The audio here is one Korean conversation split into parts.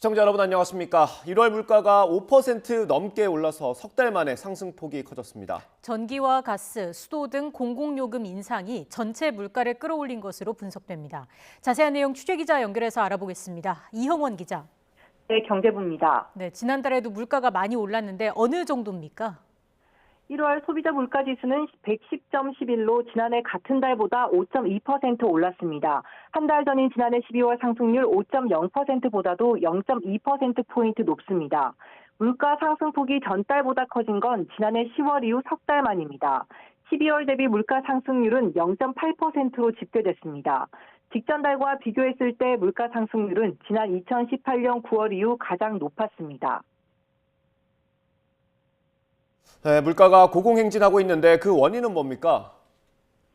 시청자 여러분 안녕하십니까. 1월 물가가 5% 넘게 올라서 석 달 만에 상승폭이 커졌습니다. 전기와 가스, 수도 등 공공요금 인상이 전체 물가를 끌어올린 것으로 분석됩니다. 자세한 내용 취재기자 연결해서 알아보겠습니다. 이형원 기자. 네, 경제부입니다. 네, 지난달에도 물가가 많이 올랐는데 어느 정도입니까? 1월 소비자 물가지수는 110.11로 지난해 같은 달보다 5.2% 올랐습니다. 한 달 전인 지난해 12월 상승률 5.0%보다도 0.2%포인트 높습니다. 물가 상승폭이 전달보다 커진 건 지난해 10월 이후 석 달 만입니다. 12월 대비 물가 상승률은 0.8%로 집계됐습니다. 직전 달과 비교했을 때 물가 상승률은 지난 2018년 9월 이후 가장 높았습니다. 네, 물가가 고공행진하고 있는데 그 원인은 뭡니까?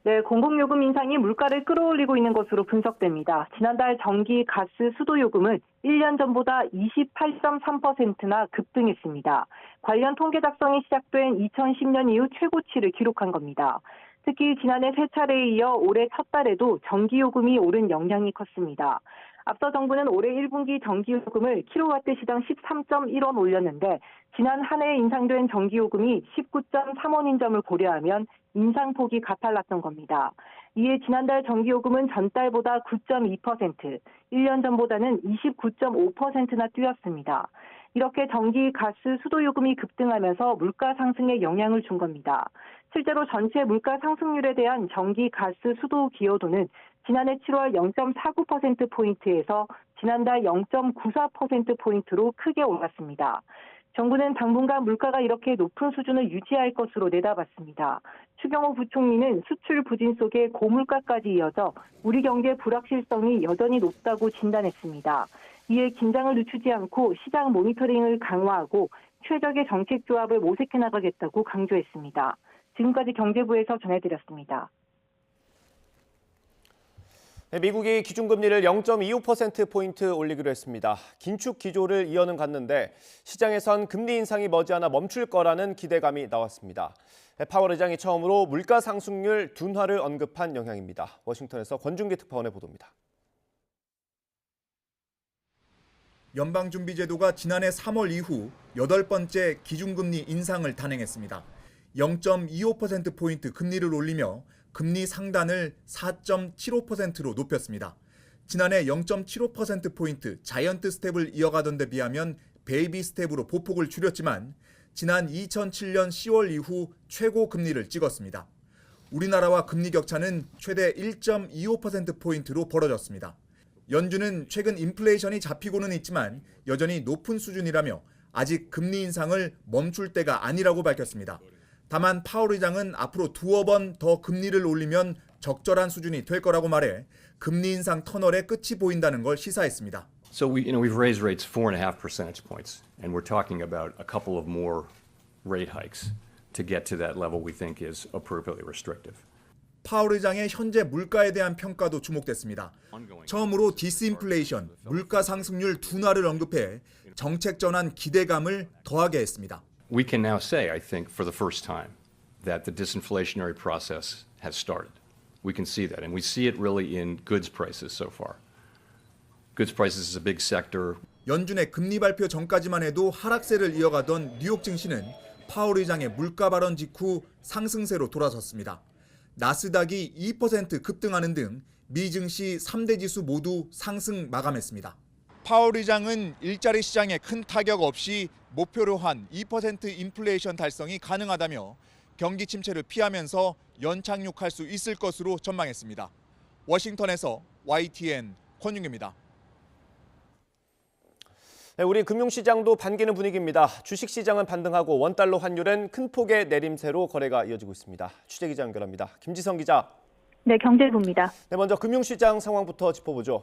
네, 공공요금 인상이 물가를 끌어올리고 있는 것으로 분석됩니다. 지난달 전기, 가스, 수도 요금은 1년 전보다 28.3%나 급등했습니다. 관련 통계 작성이 시작된 2010년 이후 최고치를 기록한 겁니다. 특히 지난해 세 차례에 이어 올해 첫 달에도 전기요금이 오른 영향이 컸습니다. 앞서 정부는 올해 1분기 전기요금을 킬로와트 시당 13.1원 올렸는데 지난 한 해 인상된 전기요금이 19.3원인 점을 고려하면 인상폭이 가팔랐던 겁니다. 이에 지난달 전기요금은 전달보다 9.2%, 1년 전보다는 29.5%나 뛰었습니다. 이렇게 전기, 가스, 수도 요금이 급등하면서 물가 상승에 영향을 준 겁니다. 실제로 전체 물가 상승률에 대한 전기, 가스, 수도 기여도는 지난해 7월 0.49%포인트에서 지난달 0.94%포인트로 크게 올랐습니다. 정부는 당분간 물가가 이렇게 높은 수준을 유지할 것으로 내다봤습니다. 추경호 부총리는 수출 부진 속에 고물가까지 이어져 우리 경제 불확실성이 여전히 높다고 진단했습니다. 이에 긴장을 늦추지 않고 시장 모니터링을 강화하고 최적의 정책 조합을 모색해 나가겠다고 강조했습니다. 지금까지 경제부에서 전해드렸습니다. 네, 미국이 기준금리를 0.25%포인트 올리기로 했습니다. 긴축 기조를 이어는 갔는데 시장에선 금리 인상이 머지않아 멈출 거라는 기대감이 나왔습니다. 파월 의장이 처음으로 물가 상승률 둔화를 언급한 영향입니다. 워싱턴에서 권준기 특파원의 보도입니다. 연방준비제도가 지난해 3월 이후 8번째 기준금리 인상을 단행했습니다. 0.25%포인트 금리를 올리며 금리 상단을 4.75%로 높였습니다. 지난해 0.75%포인트 자이언트 스텝을 이어가던 데 비하면 베이비 스텝으로 보폭을 줄였지만 지난 2007년 10월 이후 최고 금리를 찍었습니다. 우리나라와 금리 격차는 최대 1.25%포인트로 벌어졌습니다. 연준은 최근 인플레이션이 잡히고는 있지만 여전히 높은 수준이라며 아직 금리 인상을 멈출 때가 아니라고 밝혔습니다. 다만 파월 의장은 앞으로 두어 번 더 금리를 올리면 적절한 수준이 될 거라고 말해 금리 인상 터널의 끝이 보인다는 걸 시사했습니다. So we've raised rates 4.5 percentage points, and we're talking about a couple of more rate hikes to get to that level we think is appropriately restrictive. 파월 의장의 현재 물가에 대한 평가도 주목됐습니다. 처음으로 디스인플레이션, 물가 상승률 둔화를 언급해 정책 전환 기대감을 더하게 했습니다. We can now say, I think, for the first time, that the disinflationary process has started. We can see that, and we see it really in goods prices so far. Goods prices is a big sector. 연준의 금리 발표 전까지만 해도 하락세를 이어가던 뉴욕 증시는 파월 의장의 물가 발언 직후 상승세로 돌아섰습니다. 나스닥이 2% 급등하는 등 미 증시 3대 지수 모두 상승 마감했습니다. 파월 의장은 일자리 시장에 큰 타격 없이 목표로 한 2% 인플레이션 달성이 가능하다며 경기 침체를 피하면서 연착륙할 수 있을 것으로 전망했습니다. 워싱턴에서 YTN 권윤규입니다. 네, 우리 금융시장도 반기는 분위기입니다. 주식시장은 반등하고 원달러 환율은 큰 폭의 내림세로 거래가 이어지고 있습니다. 취재기자 연결합니다. 김지성 기자. 네, 경제부입니다. 네, 먼저 금융시장 상황부터 짚어보죠.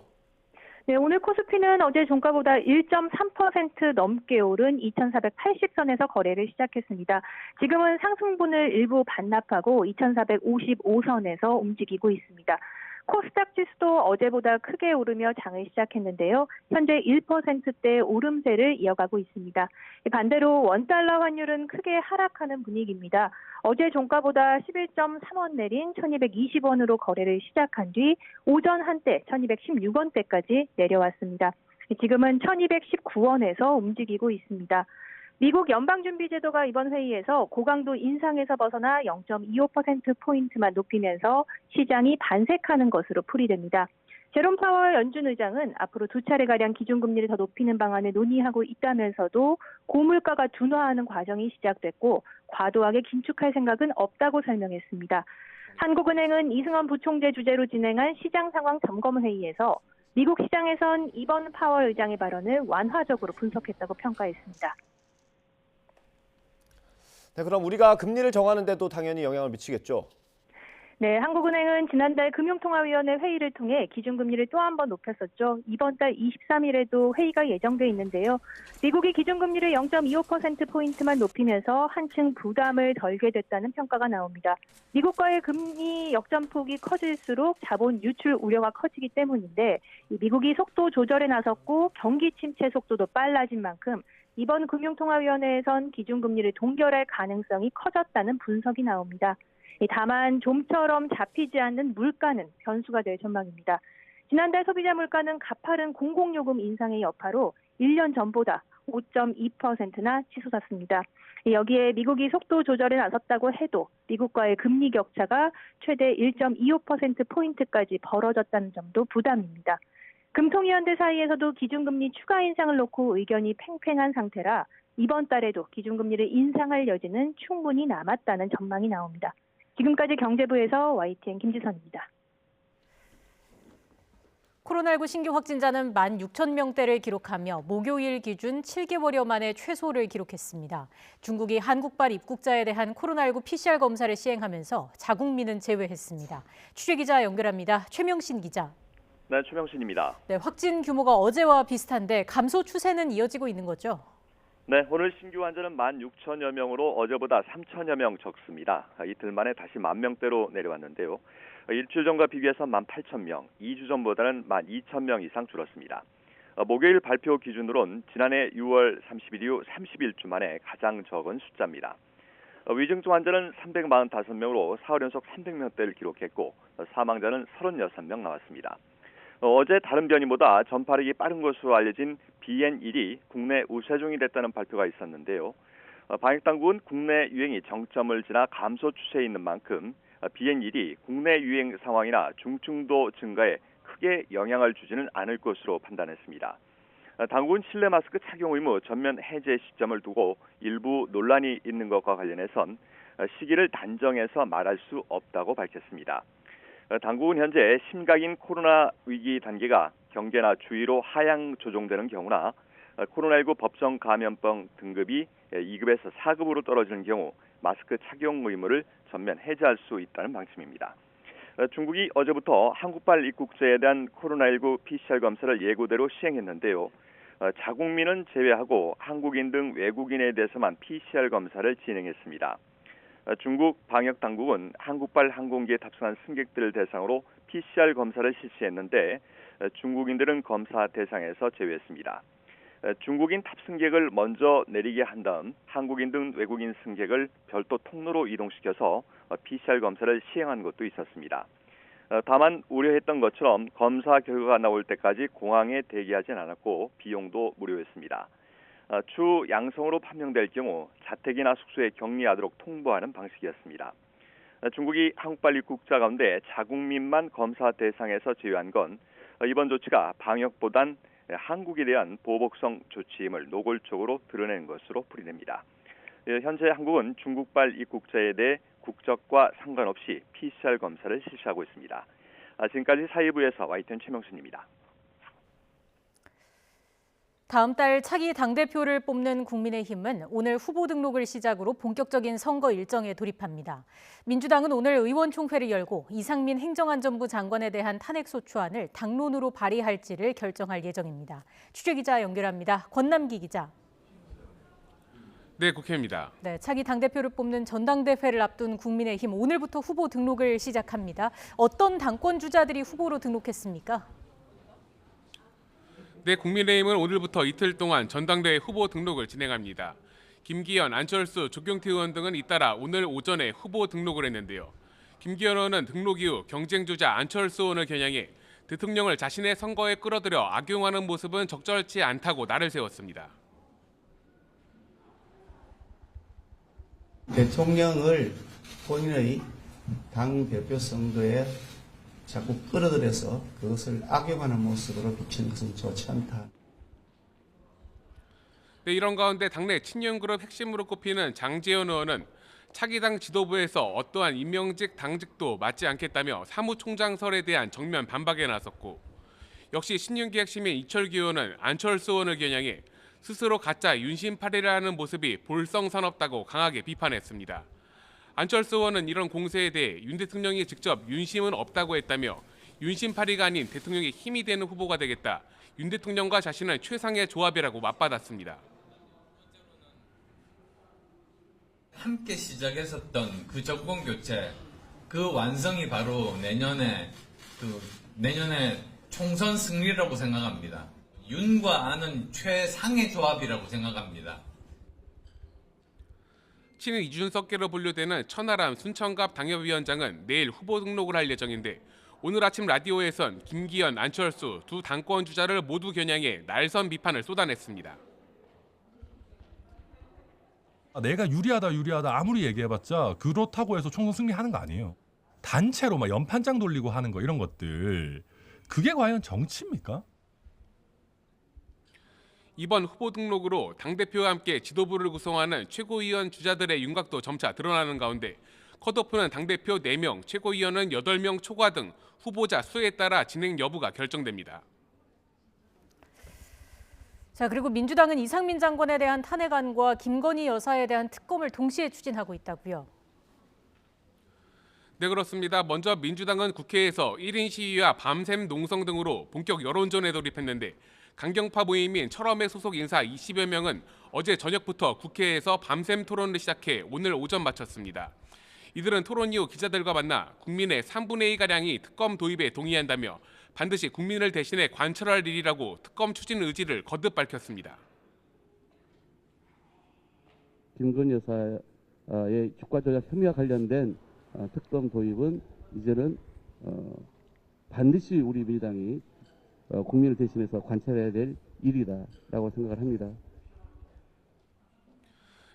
네, 오늘 코스피는 어제 종가보다 1.3% 넘게 오른 2,480선에서 거래를 시작했습니다. 지금은 상승분을 일부 반납하고 2,455선에서 움직이고 있습니다. 코스닥 지수도 어제보다 크게 오르며 장을 시작했는데요. 현재 1%대 오름세를 이어가고 있습니다. 반대로 원달러 환율은 크게 하락하는 분위기입니다. 어제 종가보다 11.3원 내린 1,220원으로 거래를 시작한 뒤 오전 한때 1,216원대까지 내려왔습니다. 지금은 1219원에서 움직이고 있습니다. 미국 연방준비제도가 이번 회의에서 고강도 인상에서 벗어나 0.25%포인트만 높이면서 시장이 반색하는 것으로 풀이됩니다. 제롬 파월 연준 의장은 앞으로 2차례가량 기준금리를 더 높이는 방안을 논의하고 있다면서도 고물가가 둔화하는 과정이 시작됐고 과도하게 긴축할 생각은 없다고 설명했습니다. 한국은행은 이승원 부총재 주재로 진행한 시장 상황 점검 회의에서 미국 시장에선 이번 파월 의장의 발언을 완화적으로 분석했다고 평가했습니다. 네, 그럼 우리가 금리를 정하는 데도 당연히 영향을 미치겠죠? 네, 한국은행은 지난달 금융통화위원회 회의를 통해 기준금리를 또 한 번 높였었죠. 이번 달 23일에도 회의가 예정돼 있는데요. 미국이 기준금리를 0.25%포인트만 높이면서 한층 부담을 덜게 됐다는 평가가 나옵니다. 미국과의 금리 역전폭이 커질수록 자본 유출 우려가 커지기 때문인데 미국이 속도 조절에 나섰고 경기 침체 속도도 빨라진 만큼 이번 금융통화위원회에선 기준금리를 동결할 가능성이 커졌다는 분석이 나옵니다. 다만 좀처럼 잡히지 않는 물가는 변수가 될 전망입니다. 지난달 소비자 물가는 가파른 공공요금 인상의 여파로 1년 전보다 5.2%나 치솟았습니다. 여기에 미국이 속도 조절에 나섰다고 해도 미국과의 금리 격차가 최대 1.25%포인트까지 벌어졌다는 점도 부담입니다. 금통위원들 사이에서도 기준금리 추가 인상을 놓고 의견이 팽팽한 상태라 이번 달에도 기준금리를 인상할 여지는 충분히 남았다는 전망이 나옵니다. 지금까지 경제부에서 YTN 김지선입니다. 코로나19 신규 확진자는 16,000명대를 기록하며 목요일 기준 7개월여 만에 최소를 기록했습니다. 중국이 한국발 입국자에 대한 코로나19 PCR 검사를 시행하면서 자국민은 제외했습니다. 취재기자 연결합니다. 최명신 기자. 네, 최명신입니다. 네, 확진 규모가 어제와 비슷한데 감소 추세는 이어지고 있는 거죠? 네, 오늘 신규 환자는 16,000여 명으로 어제보다 3,000여 명 적습니다. 이틀 만에 다시 10,000명대로 내려왔는데요. 일주일 전과 비교해서 18,000명, 2주 전보다는 12,000명 이상 줄었습니다. 목요일 발표 기준으로는 지난해 6월 30일 이후 31주 만에 가장 적은 숫자입니다. 위중증 환자는 345명으로 사흘 연속 300명대를 기록했고 사망자는 36명 나왔습니다. 어제 다른 변이보다 전파력이 빠른 것으로 알려진 BN1이 국내 우세종이 됐다는 발표가 있었는데요. 방역당국은 국내 유행이 정점을 지나 감소 추세에 있는 만큼 BN1이 국내 유행 상황이나 중증도 증가에 크게 영향을 주지는 않을 것으로 판단했습니다. 당국은 실내 마스크 착용 의무 전면 해제 시점을 두고 일부 논란이 있는 것과 관련해선 시기를 단정해서 말할 수 없다고 밝혔습니다. 당국은 현재 심각인 코로나 위기 단계가 경계나 주의로 하향 조정되는 경우나 코로나19 법정 감염병 등급이 2급에서 4급으로 떨어지는 경우 마스크 착용 의무를 전면 해제할 수 있다는 방침입니다. 중국이 어제부터 한국발 입국자에 대한 코로나19 PCR 검사를 예고대로 시행했는데요. 자국민은 제외하고 한국인 등 외국인에 대해서만 PCR 검사를 진행했습니다. 중국 방역당국은 한국발 항공기에 탑승한 승객들을 대상으로 PCR 검사를 실시했는데 중국인들은 검사 대상에서 제외했습니다. 중국인 탑승객을 먼저 내리게 한 다음 한국인 등 외국인 승객을 별도 통로로 이동시켜서 PCR 검사를 시행한 것도 있었습니다. 다만 우려했던 것처럼 검사 결과가 나올 때까지 공항에 대기하진 않았고 비용도 무료였습니다. 추 양성으로 판명될 경우 자택이나 숙소에 격리하도록 통보하는 방식이었습니다. 중국이 한국발 입국자 가운데 자국민만 검사 대상에서 제외한 건 이번 조치가 방역보단 한국에 대한 보복성 조치임을 노골적으로 드러낸 것으로 풀이됩니다. 현재 한국은 중국발 입국자에 대해 국적과 상관없이 PCR 검사를 실시하고 있습니다. 지금까지 사회부에서 YTN 최명순입니다. 다음 달 차기 당대표를 뽑는 국민의힘은 오늘 후보 등록을 시작으로 본격적인 선거 일정에 돌입합니다. 민주당은 오늘 의원총회를 열고 이상민 행정안전부 장관에 대한 탄핵소추안을 당론으로 발의할지를 결정할 예정입니다. 취재기자 연결합니다. 권남기 기자. 네, 국회입니다. 네, 차기 당대표를 뽑는 전당대회를 앞둔 국민의힘 오늘부터 후보 등록을 시작합니다. 어떤 당권 주자들이 후보로 등록했습니까? 네, 국민의힘은 오늘부터 이틀 동안 전당대회 후보 등록을 진행합니다. 김기현, 안철수, 조경태 의원 등은 잇따라 오늘 오전에 후보 등록을 했는데요. 김기현 의원은 등록 이후 경쟁주자 안철수 의원을 겨냥해 대통령을 자신의 선거에 끌어들여 악용하는 모습은 적절치 않다고 날을 세웠습니다. 대통령을 본인의 당 대표 선거에 자꾸 끌어들여서 그것을 악용하는 모습으로 비치는 것은 좋지 않다. 네, 이런 가운데 당내 친윤그룹 핵심으로 꼽히는 장제원 의원은 차기 당 지도부에서 어떠한 임명직 당직도 맡지 않겠다며 사무총장설에 대한 정면 반박에 나섰고, 역시 신윤기 핵심인 이철규 의원은 안철수 의원을 겨냥해 스스로 가짜 윤심팔이를 하는 모습이 볼썽사납다고 강하게 비판했습니다. 안철수 의원은 이런 공세에 대해 윤 대통령이 직접 윤심은 없다고 했다며 윤심팔이가 아닌 대통령의 힘이 되는 후보가 되겠다, 윤 대통령과 자신은 최상의 조합이라고 맞받았습니다. 함께 시작했었던 그 정권 교체, 그 완성이 바로 내년에 총선 승리라고 생각합니다. 윤과 안은 최상의 조합이라고 생각합니다. 친일 이준석계로 분류되는 천하람 순천갑 당협위원장은 내일 후보 등록을 할 예정인데, 오늘 아침 라디오에선 김기현, 안철수 두 당권 주자를 모두 겨냥해 날선 비판을 쏟아냈습니다. 내가 유리하다 아무리 얘기해봤자 그렇다고 해서 총선 승리하는 거 아니에요. 단체로 막 연판장 돌리고 하는 거, 이런 것들, 그게 과연 정치입니까? 이번 후보 등록으로 당대표와 함께 지도부를 구성하는 최고위원 주자들의 윤곽도 점차 드러나는 가운데, 컷오프는 당대표 4명, 최고위원은 8명 초과 등 후보자 수에 따라 진행 여부가 결정됩니다. 자, 그리고 민주당은 이상민 장관에 대한 탄핵안과 김건희 여사에 대한 특검을 동시에 추진하고 있다고요. 네, 그렇습니다. 먼저 민주당은 국회에서 1인 시위와 밤샘 농성 등으로 본격 여론전에 돌입했는데, 강경파 모임인 철험회 소속 인사 20여 명은 어제 저녁부터 국회에서 밤샘 토론을 시작해 오늘 오전 마쳤습니다. 이들은 토론 이후 기자들과 만나 국민의 3분의 2가량이 특검 도입에 동의한다며 반드시 국민을 대신해 관철할 일이라고 특검 추진 의지를 거듭 밝혔습니다. 김건희 여사의 주가 조작 혐의와 관련된 특검 도입은 이제는 반드시 우리 민주당이 국민을 대신해서 관찰해야 될 일이다라고 생각을 합니다.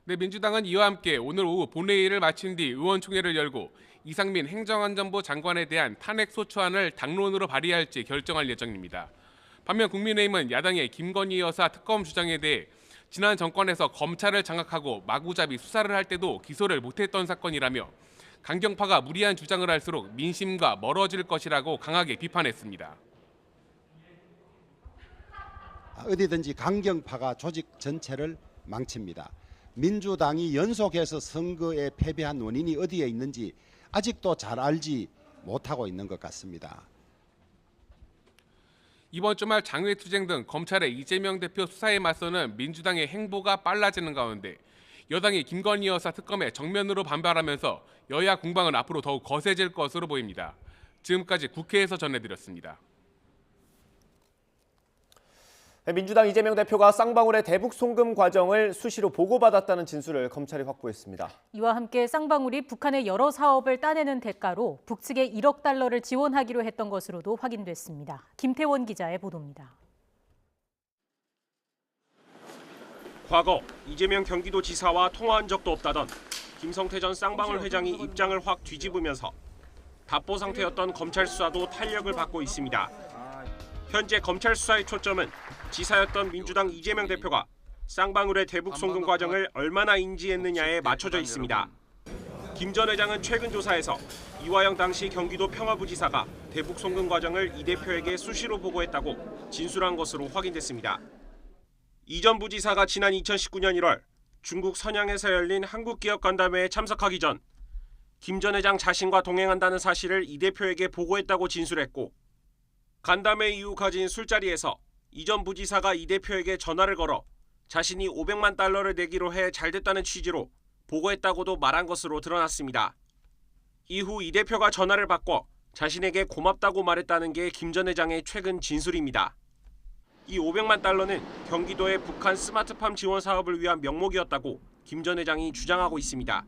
네, 민주당은 이와 함께 오늘 오후 본회의를 마친 뒤 의원총회를 열고 이상민 행정안전부 장관에 대한 탄핵 소추안을 당론으로 발의할지 결정할 예정입니다. 반면 국민의힘은 야당의 김건희 여사 특검 주장에 대해 지난 정권에서 검찰을 장악하고 마구잡이 수사를 할 때도 기소를 못했던 사건이라며 강경파가 무리한 주장을 할수록 민심과 멀어질 것이라고 강하게 비판했습니다. 어디든지 강경파가 조직 전체를 망칩니다. 민주당이 연속해서 선거에 패배한 원인이 어디에 있는지 아직도 잘 알지 못하고 있는 것 같습니다. 이번 주말 장외투쟁 등 검찰의 이재명 대표 수사에 맞서는 민주당의 행보가 빨라지는 가운데, 여당이 김건희 여사 특검에 정면으로 반발하면서 여야 공방은 앞으로 더욱 거세질 것으로 보입니다. 지금까지 국회에서 전해드렸습니다. 민주당 이재명 대표가 쌍방울의 대북 송금 과정을 수시로 보고받았다는 진술을 검찰이 확보했습니다. 이와 함께 쌍방울이 북한의 여러 사업을 따내는 대가로 북측에 1억 달러를 지원하기로 했던 것으로도 확인됐습니다. 김태원 기자의 보도입니다. 과거 이재명 경기도지사와 통화한 적도 없다던 김성태 전 쌍방울 회장이 입장을 확 뒤집으면서 답보 상태였던 검찰 수사도 탄력을 받고 있습니다. 현재 검찰 수사의 초점은 지사였던 민주당 이재명 대표가 쌍방울의 대북 송금 과정을 얼마나 인지했느냐에 맞춰져 있습니다. 김 전 회장은 최근 조사에서 이화영 당시 경기도 평화부지사가 대북 송금 과정을 이 대표에게 수시로 보고했다고 진술한 것으로 확인됐습니다. 이 전 부지사가 지난 2019년 1월 중국 선양에서 열린 한국기업간담회에 참석하기 전 김 전 회장 자신과 동행한다는 사실을 이 대표에게 보고했다고 진술했고, 간담회 이후 가진 술자리에서 이 전 부지사가 이 대표에게 전화를 걸어 자신이 500만 달러를 내기로 해 잘됐다는 취지로 보고했다고도 말한 것으로 드러났습니다. 이후 이 대표가 전화를 바꿔 자신에게 고맙다고 말했다는 게 김 전 회장의 최근 진술입니다. 이 500만 달러는 경기도의 북한 스마트팜 지원 사업을 위한 명목이었다고 김 전 회장이 주장하고 있습니다.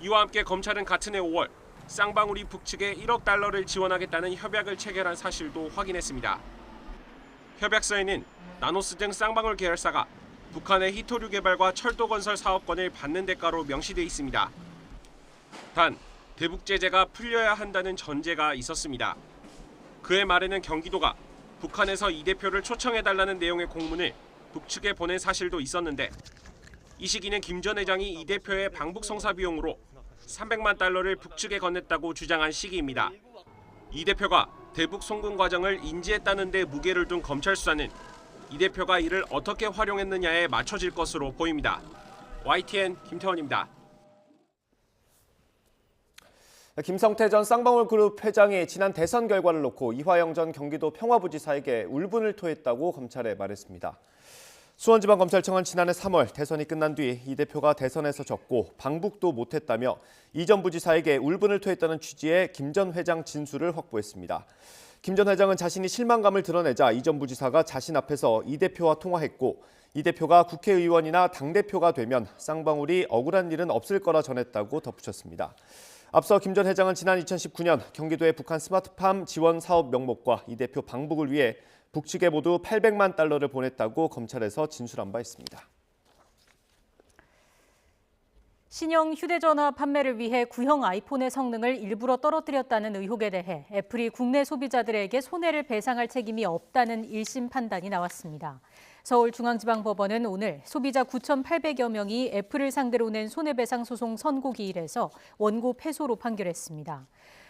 이와 함께 검찰은 같은 해 5월 쌍방울이 북측에 1억 달러를 지원하겠다는 협약을 체결한 사실도 확인했습니다. 협약서에는 나노스 등 쌍방울 계열사가 북한의 히토류 개발과 철도 건설 사업권을 받는 대가로 명시돼 있습니다. 단, 대북 제재가 풀려야 한다는 전제가 있었습니다. 그의 말에는 경기도가 북한에서 이 대표를 초청해달라는 내용의 공문을 북측에 보낸 사실도 있었는데 이 시기는 김 전 회장이 이 대표의 방북 성사 비용으로 300만 달러를 북측에 건넸다고 주장한 시기입니다. 이 대표가 대북 송금 과정을 인지했다는 데 무게를 둔 검찰 수사는 이 대표가 이를 어떻게 활용했느냐에 맞춰질 것으로 보입니다. YTN 김태원입니다. 김성태 전 쌍방울그룹 회장이 지난 대선 결과를 놓고 이화영 전 경기도 평화부지사에게 울분을 토했다고 검찰에 말했습니다. 수원지방검찰청은 지난해 3월 대선이 끝난 뒤 이 대표가 대선에서 졌고 방북도 못했다며 이 전 부지사에게 울분을 토했다는 취지의 김 전 회장 진술을 확보했습니다. 김 전 회장은 자신이 실망감을 드러내자 이 전 부지사가 자신 앞에서 이 대표와 통화했고 이 대표가 국회의원이나 당대표가 되면 쌍방울이 억울한 일은 없을 거라 전했다고 덧붙였습니다. 앞서 김 전 회장은 지난 2019년 경기도의 북한 스마트팜 지원 사업 명목과 이 대표 방북을 위해 북측에 모두 800만 달러를 보냈다고 검찰에서 진술한 바 있습니다. 신형 휴대전화 판매를 위해 구형 아이폰의 성능을 일부러 떨어뜨렸다는 의혹에 대해 애플이 국내 소비자들에게 손해를 배상할 책임이 없다는 1심 판단이 나왔습니다. 서울중앙지방법원은 오늘 소비자 9,800여 명이 애플을 상대로 낸 손해배상 소송 선고 기일에서 원고 패소로 판결했습니다.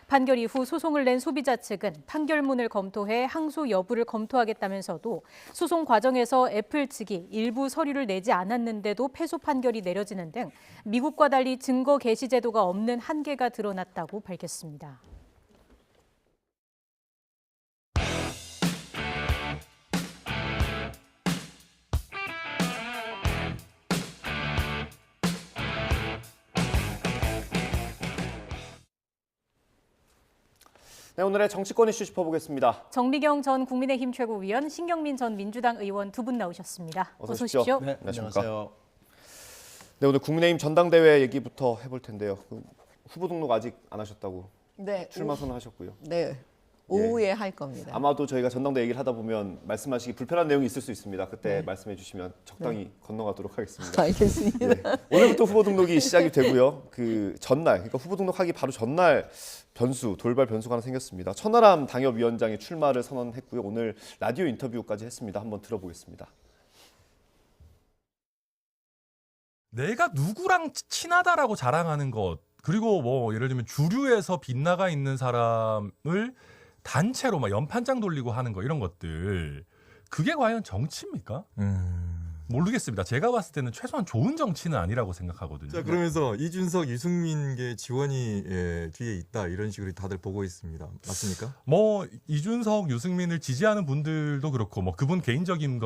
판결 이후 소송을 낸 소비자 측은 판결문을 검토해 항소 여부를 검토하겠다면서도 소송 과정에서 애플 측이 일부 서류를 내지 않았는데도 패소 판결이 내려지는 등 미국과 달리 증거 개시 제도가 없는 한계가 드러났다고 밝혔습니다. 네, 오늘의 정치권 이슈 짚어보겠습니다. 정미경 전 국민의힘 최고위원, 신경민 전 민주당 의원 두 분 나오셨습니다. 어서 오십시오. 네, 안녕하세요. 네, 오늘 국민의힘 전당대회 얘기부터 해볼 텐데요. 후보 등록 아직 안 하셨다고 네, 출마 선언하셨고요. 네, 오후에 할 겁니다. 아마도 저희가 전당대회 얘기를 하다 보면 말씀하시기 불편한 내용이 있을 수 있습니다. 그때 말씀해 주시면 적당히 건너가도록 하겠습니다. 알겠습니다. 네. 오늘부터 후보 등록이 시작이 되고요. 그 전날, 그러니까 후보 등록하기 바로 전날 돌발 변수가 하나 생겼습니다. 천하람 당협위원장이 출마를 선언했고요. 오늘 라디오 인터뷰까지 했습니다. 한번 들어보겠습니다. 내가 누구랑 친하다라고 자랑하는 것, 그리고 뭐 예를 들면 주류에서 빗나가 있는 사람을 단체로 막 연판장 돌리고 하는 거, 이런 것들, 그게 과연 정치입니까? 모르겠습니다. 제가 봤을 때는 최소한 좋은 정치는 아니라고 생각하거든요. 자, 그러면서 이준석, 유승민계 지원이 뒤에 있다, 이런 식으로 다들 보고 있습니다. 맞습니까? 뭐 이준석, 유승민을 지지하는 분들도 그렇고, 뭐 그분 개인적인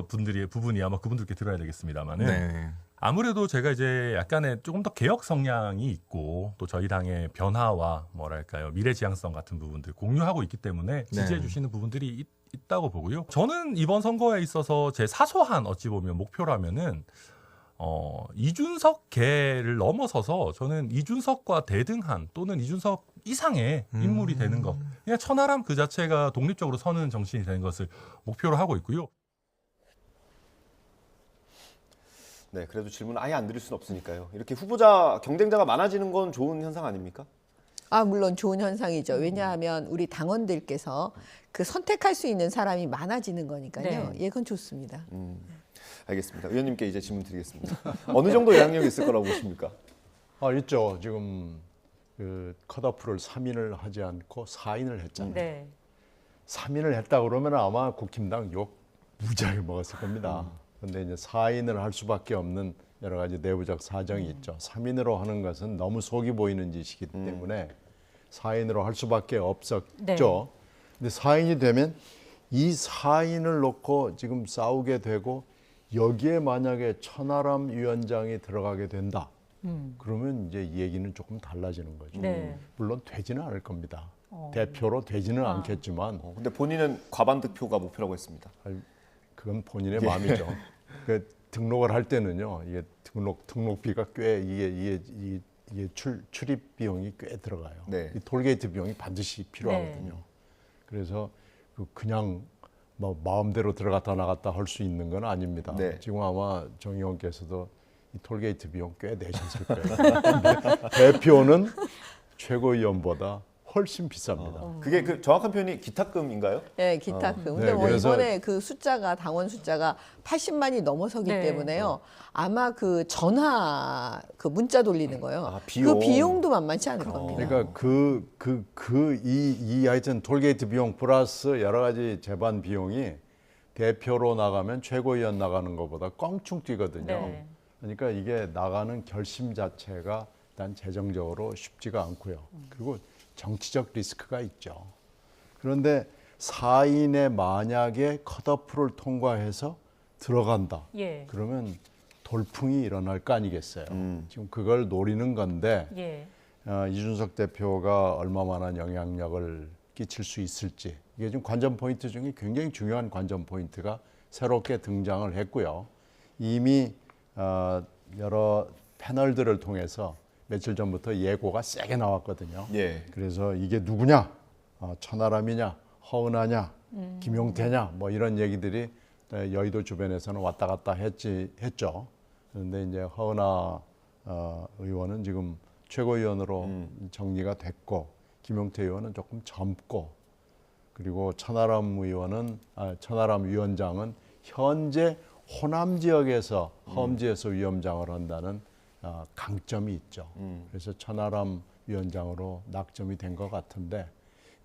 부분이 아마 그분들께 들어야 되겠습니다만은. 네. 아무래도 제가 이제 약간의 조금 더 개혁 성향이 있고, 또 저희 당의 변화와 뭐랄까요, 미래 지향성 같은 부분들 공유하고 있기 때문에 지지해 주시는 부분들이 있다고 보고요. 저는 이번 선거에 있어서 제 사소한 어찌 보면 목표라면은 이준석계를 넘어서서 저는 이준석과 대등한 또는 이준석 이상의 인물이 되는 것, 그냥 천하람 그 자체가 독립적으로 서는 정치인이 되는 것을 목표로 하고 있고요. 네, 그래도 질문을 아예 안 드릴 수는 없으니까요. 이렇게 후보자, 경쟁자가 많아지는 건 좋은 현상 아닙니까? 아, 물론 좋은 현상이죠. 왜냐하면 우리 당원들께서 그 선택할 수 있는 사람이 많아지는 거니까요. 예, 그건 좋습니다. 알겠습니다. 의원님께 이제 질문 드리겠습니다. 어느 정도 영향력이 있을 거라고 보십니까? 있죠. 지금 그 컷오프를 3인을 하지 않고 4인을 했잖아요. 네. 3인을 했다 그러면 아마 국힘당 욕 무지하게 먹었을 겁니다. 그런데 이제 4인을 할 수밖에 없는 여러 가지 내부적 사정이 있죠. 3인으로 하는 것은 너무 속이 보이는 짓이기 때문에 4인으로 할 수밖에 없었죠. 네. 근데 4인이 되면 이 4인을 놓고 지금 싸우게 되고, 여기에 만약에 천하람 위원장이 들어가게 된다. 그러면 이제 이 얘기는 조금 달라지는 거죠. 네. 물론 되지는 않을 겁니다. 대표로 되지는 않겠지만. 근데 본인은 과반득표가 목표라고 했습니다. 그건 본인의 마음이죠. 그 등록을 할 때는요, 이게 등록비가 꽤 이게 이게 출입 비용이 꽤 들어가요. 네. 이 톨게이트 비용이 반드시 필요하거든요. 그래서 그냥 뭐 마음대로 들어갔다 나갔다 할 수 있는 건 아닙니다. 네. 지금 아마 정 의원께서도 이 톨게이트 비용 꽤 내셨을 거예요. 대표는 최고위원보다 훨씬 비쌉니다. 그게 그 정확한 표현이 기탁금인가요? 네, 기탁금. 근데 네, 뭐 그래서- 이번에 그 숫자가 당원 숫자가 80만이 넘어서기 네. 때문에요. 아마 그 전화 그 문자 돌리는 거요. 아, 비용. 그 비용도 만만치 않을 겁니다. 그러니까 이 하여튼 톨게이트 비용 플러스 여러 가지 재반 비용이 대표로 나가면 최고위원 나가는 것보다 껑충 뛰거든요. 네. 그러니까 이게 나가는 결심 자체가 일단 재정적으로 쉽지가 않고요. 그리고 정치적 리스크가 있죠. 그런데 4인에 만약에 컷오프를 통과해서 들어간다. 예. 그러면 돌풍이 일어날 거 아니겠어요. 지금 그걸 노리는 건데 예. 이준석 대표가 얼마만한 영향력을 끼칠 수 있을지 이게 지금 관전 포인트 중에 굉장히 중요한 관전 포인트가 새롭게 등장을 했고요. 이미 여러 패널들을 통해서 며칠 전부터 예고가 세게 나왔거든요. 예. 그래서 이게 누구냐, 천하람이냐, 허은하냐, 김용태냐, 뭐 이런 얘기들이 여의도 주변에서는 왔다 갔다 했죠. 그런데 이제 허은하 의원은 지금 최고위원으로 정리가 됐고, 김용태 의원은 조금 젊고, 그리고 천하람 위원장은 현재 호남 지역에서 험지에서 위원장을 한다는 강점이 있죠. 그래서 천하람 위원장으로 낙점이 된 것 같은데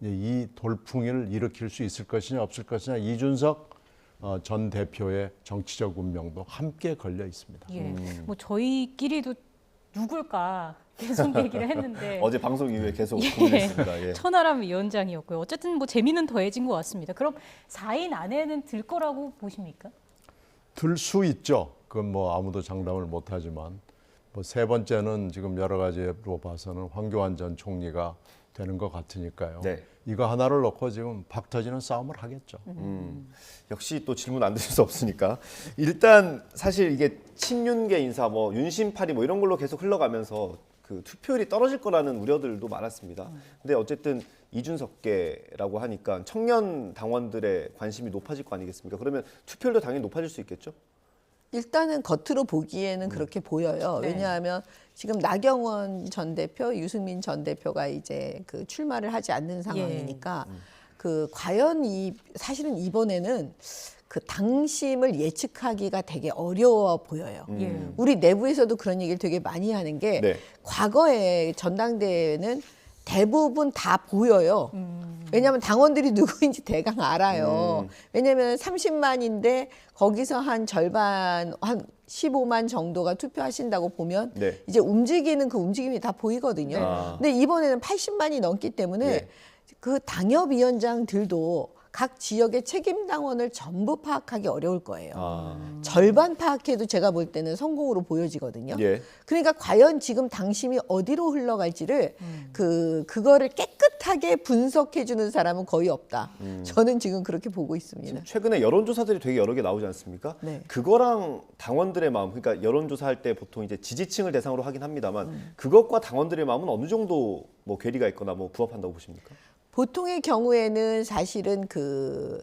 이제 이 돌풍을 일으킬 수 있을 것이냐 없을 것이냐 이준석 전 대표의 정치적 운명도 함께 걸려 있습니다. 예. 뭐 저희끼리도 누굴까 계속 얘기를 했는데 어제 방송 이후에 계속 고민했습니다. 예. 천하람 위원장이었고요. 어쨌든 뭐 재미는 더해진 것 같습니다. 그럼 4인 안에는 들 거라고 보십니까? 들 수 있죠. 그건 뭐 아무도 장담을 못하지만 뭐 세 번째는 지금 여러 가지로 봐서는 황교안 전 총리가 되는 것 같으니까요. 네. 이거 하나를 놓고 지금 박 터지는 싸움을 하겠죠. 역시 또 질문 안 드릴 수 없으니까 일단 사실 이게 친윤계 인사 뭐 윤심파리 뭐 이런 걸로 계속 흘러가면서 그 투표율이 떨어질 거라는 우려들도 많았습니다. 근데 어쨌든 이준석계라고 하니까 청년 당원들의 관심이 높아질 거 아니겠습니까? 그러면 투표율도 당연히 높아질 수 있겠죠? 일단은 겉으로 보기에는 그렇게 보여요. 네. 왜냐하면 지금 나경원 전 대표, 유승민 전 대표가 이제 그 출마를 하지 않는 상황이니까 그 과연 사실은 이번에는 그 당심을 예측하기가 되게 어려워 보여요. 우리 내부에서도 그런 얘기를 되게 많이 하는 게 네. 과거에 전당대회는 대부분 다 보여요. 왜냐하면 당원들이 누구인지 대강 알아요. 왜냐하면 30만인데 거기서 한 절반, 한 15만 정도가 투표하신다고 보면 네. 이제 움직이는 그 움직임이 다 보이거든요. 근데 이번에는 80만이 넘기 때문에 예. 그 당협위원장들도 각 지역의 책임 당원을 전부 파악하기 어려울 거예요. 절반 파악해도 제가 볼 때는 성공으로 보여지거든요. 예. 그러니까 과연 지금 당심이 어디로 흘러갈지를 그거를 깨끗하게 분석해 주는 사람은 거의 없다. 저는 지금 그렇게 보고 있습니다. 최근에 여론조사들이 되게 여러 개 나오지 않습니까? 네. 그거랑 당원들의 마음, 그러니까 여론조사할 때 보통 이제 지지층을 대상으로 하긴 합니다만 그것과 당원들의 마음은 어느 정도 뭐 괴리가 있거나 뭐 부합한다고 보십니까? 보통의 경우에는 사실은 그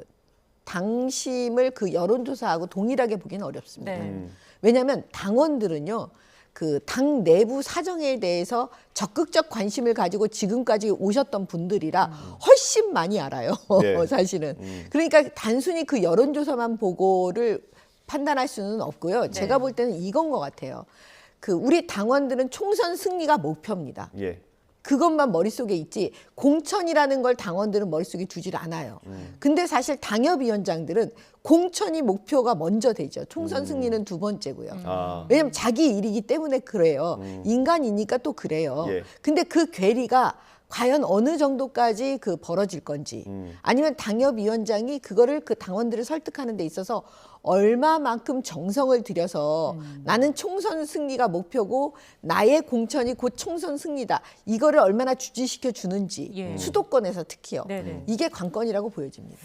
당심을 그 여론조사하고 동일하게 보기는 어렵습니다. 왜냐하면 당원들은요, 그 당 내부 사정에 대해서 적극적 관심을 가지고 지금까지 오셨던 분들이라 훨씬 많이 알아요. 네. 사실은. 그러니까 단순히 그 여론조사만 보고를 판단할 수는 없고요. 제가 볼 때는 이건 것 같아요. 그 우리 당원들은 총선 승리가 목표입니다. 예. 그것만 머릿속에 있지 공천이라는 걸 당원들은 머릿속에 두질 않아요. 근데 사실 당협위원장들은 공천이 목표가 먼저 되죠. 총선 승리는 두 번째고요. 왜냐하면 자기 일이기 때문에 그래요. 인간이니까 또 그래요. 예. 근데 그 괴리가 과연 어느 정도까지 그 벌어질 건지 아니면 당협위원장이 그거를 그 당원들을 설득하는 데 있어서 얼마만큼 정성을 들여서 나는 총선 승리가 목표고 나의 공천이 곧 총선 승리다. 이거를 얼마나 주지시켜 주는지 수도권에서 특히요. 이게 관건이라고 보여집니다.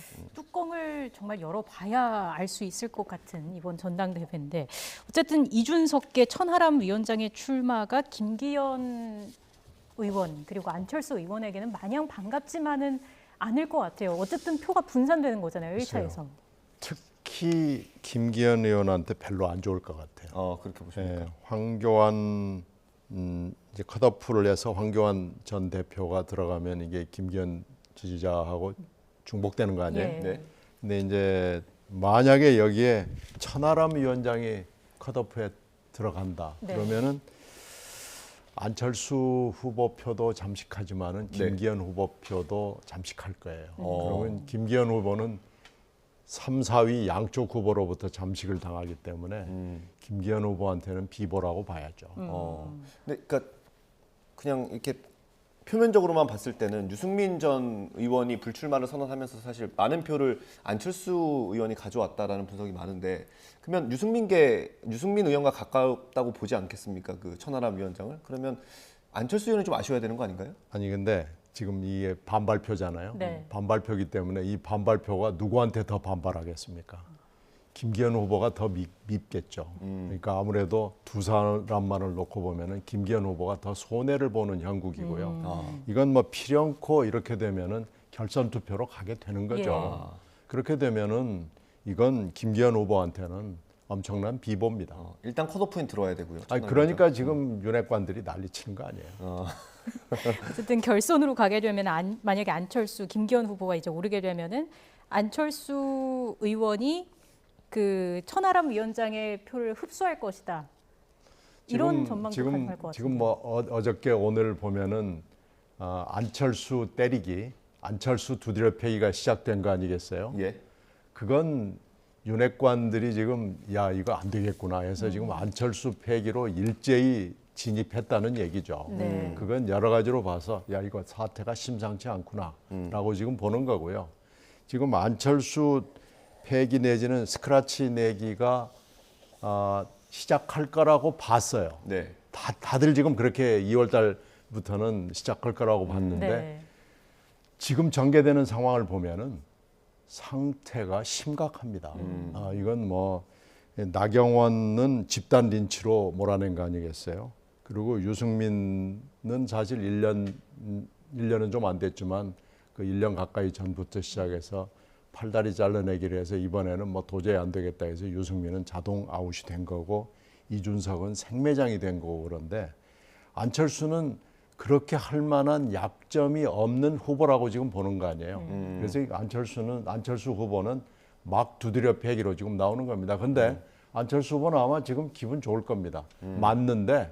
뚜껑을 정말 열어봐야 알 수 있을 것 같은 이번 전당대회인데 어쨌든 이준석계 천하람 위원장의 출마가 김기현 의원 그리고 안철수 의원에게는 마냥 반갑지만은 않을 것 같아요. 어쨌든 표가 분산되는 거잖아요. 1차에서. 특히 김기현 의원한테 별로 안 좋을 것 같아요. 그렇게 보십니까? 예, 황교안 이제 컷오프를 해서 황교안 전 대표가 들어가면 이게 김기현 지지자하고 중복되는 거 아니에요? 예. 네. 근데 이제 만약에 여기에 천하람 위원장이 컷오프에 들어간다. 네. 그러면은 안철수 후보 표도 잠식하지만은 김기현 후보 표도 잠식할 거예요. 그러면 김기현 후보는 3, 4위 양쪽 후보로부터 잠식을 당하기 때문에 김기현 후보한테는 비보라고 봐야죠. 근데 그러니까 그냥 이렇게 표면적으로만 봤을 때는 유승민 전 의원이 불출마를 선언하면서 사실 많은 표를 안철수 의원이 가져왔다라는 분석이 많은데 그러면 유승민 의원과 가깝다고 보지 않겠습니까? 그 천하람 위원장을? 그러면 안철수 의원이 좀 아쉬워야 되는 거 아닌가요? 아니 근데 지금 이게 반발표잖아요. 네. 반발표이기 때문에 이 반발표가 누구한테 더 반발하겠습니까? 김기현 후보가 더 밉겠죠. 그러니까 아무래도 두 사람만을 놓고 보면은 김기현 후보가 더 손해를 보는 형국이고요. 이건 뭐 필연코 이렇게 되면은 결선 투표로 가게 되는 거죠. 그렇게 되면은 이건 김기현 후보한테는 엄청난 비보입니다. 일단 컷오프인 들어와야 되고요. 아니, 그러니까 지금 윤핵관들이 난리치는 거 아니에요. 어쨌든 결선으로 가게 되면 만약에 안철수, 김기현 후보가 이제 오르게 되면은 안철수 의원이 그 천하람 위원장의 표를 흡수할 것이다. 이런 전망도 가능할 것 같아요. 지금 뭐 어저께 오늘 보면은 안철수 때리기, 안철수 두드려 패기가 시작된 거 아니겠어요? 예. 그건 윤핵관들이 지금 야 이거 안 되겠구나 해서 지금 안철수 패기로 일제히 진입했다는 얘기죠. 네. 그건 여러 가지로 봐서 야 이거 사태가 심상치 않구나라고 지금 보는 거고요. 지금 안철수 패기 내지는 스크래치 내기가 시작할 거라고 봤어요. 네. 다들 지금 그렇게 2월 달부터는 시작할 거라고 봤는데 네. 지금 전개되는 상황을 보면은 상태가 심각합니다. 이건 뭐 나경원은 집단 린치로 몰아낸 거 아니겠어요? 그리고 유승민은 사실 1년은 좀 안 됐지만 그 1년 가까이 전부터 시작해서 팔다리 잘라내기를 해서 이번에는 뭐 도저히 안 되겠다 해서 유승민은 자동 아웃이 된 거고 이준석은 생매장이 된 거고 그런데 안철수는 그렇게 할 만한 약점이 없는 후보라고 지금 보는 거 아니에요. 그래서 안철수 후보는 막 두드려 패기로 지금 나오는 겁니다. 근데 안철수 후보는 아마 지금 기분 좋을 겁니다. 맞는데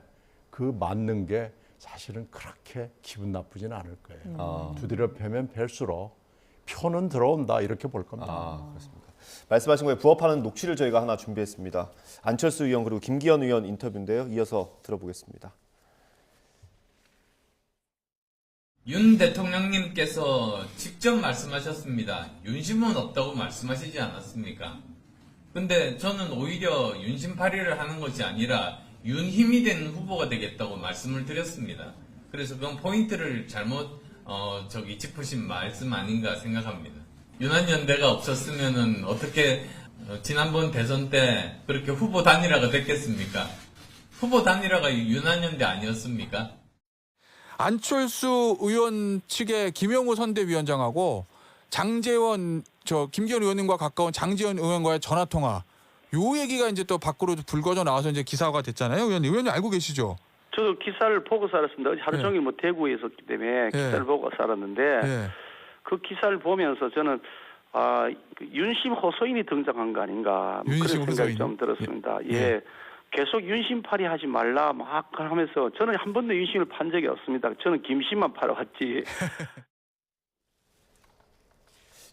그 맞는 게 사실은 그렇게 기분 나쁘지는 않을 거예요. 두드려 패면 팰수록 표는 들어온다 이렇게 볼 겁니다. 그렇습니다. 말씀하신 거에 부합하는 녹취를 저희가 하나 준비했습니다. 안철수 의원 그리고 김기현 의원 인터뷰인데요. 이어서 들어보겠습니다. 윤 대통령님께서 직접 말씀하셨습니다. 윤심은 없다고 말씀하시지 않았습니까? 근데 저는 오히려 윤심팔이를 하는 것이 아니라 윤힘이 된 후보가 되겠다고 말씀을 드렸습니다. 그래서 그건 포인트를 잘못 짚으신 말씀 아닌가 생각합니다. 윤한연대가 없었으면은 어떻게 지난번 대선 때 그렇게 후보 단일화가 됐겠습니까? 후보 단일화가 윤한연대 아니었습니까? 안철수 의원 측의 김영우 선대위원장하고 장제원 김기현 의원님과 가까운 장제원 의원과의 전화 통화 요 얘기가 이제 또 밖으로 불거져 나와서 이제 기사화가 됐잖아요. 의원님 알고 계시죠? 저도 기사를 보고 살았습니다. 하루 종일 뭐 대구에 있었기 때문에 기사를 보고 살았는데 그 기사를 보면서 저는 윤심 호소인이 등장한 거 아닌가 그런 생각이 좀 들었습니다. 계속 윤심팔이 하지 말라 막 하면서 저는 한 번도 윤심을 판 적이 없습니다. 저는 김심만 팔아왔지.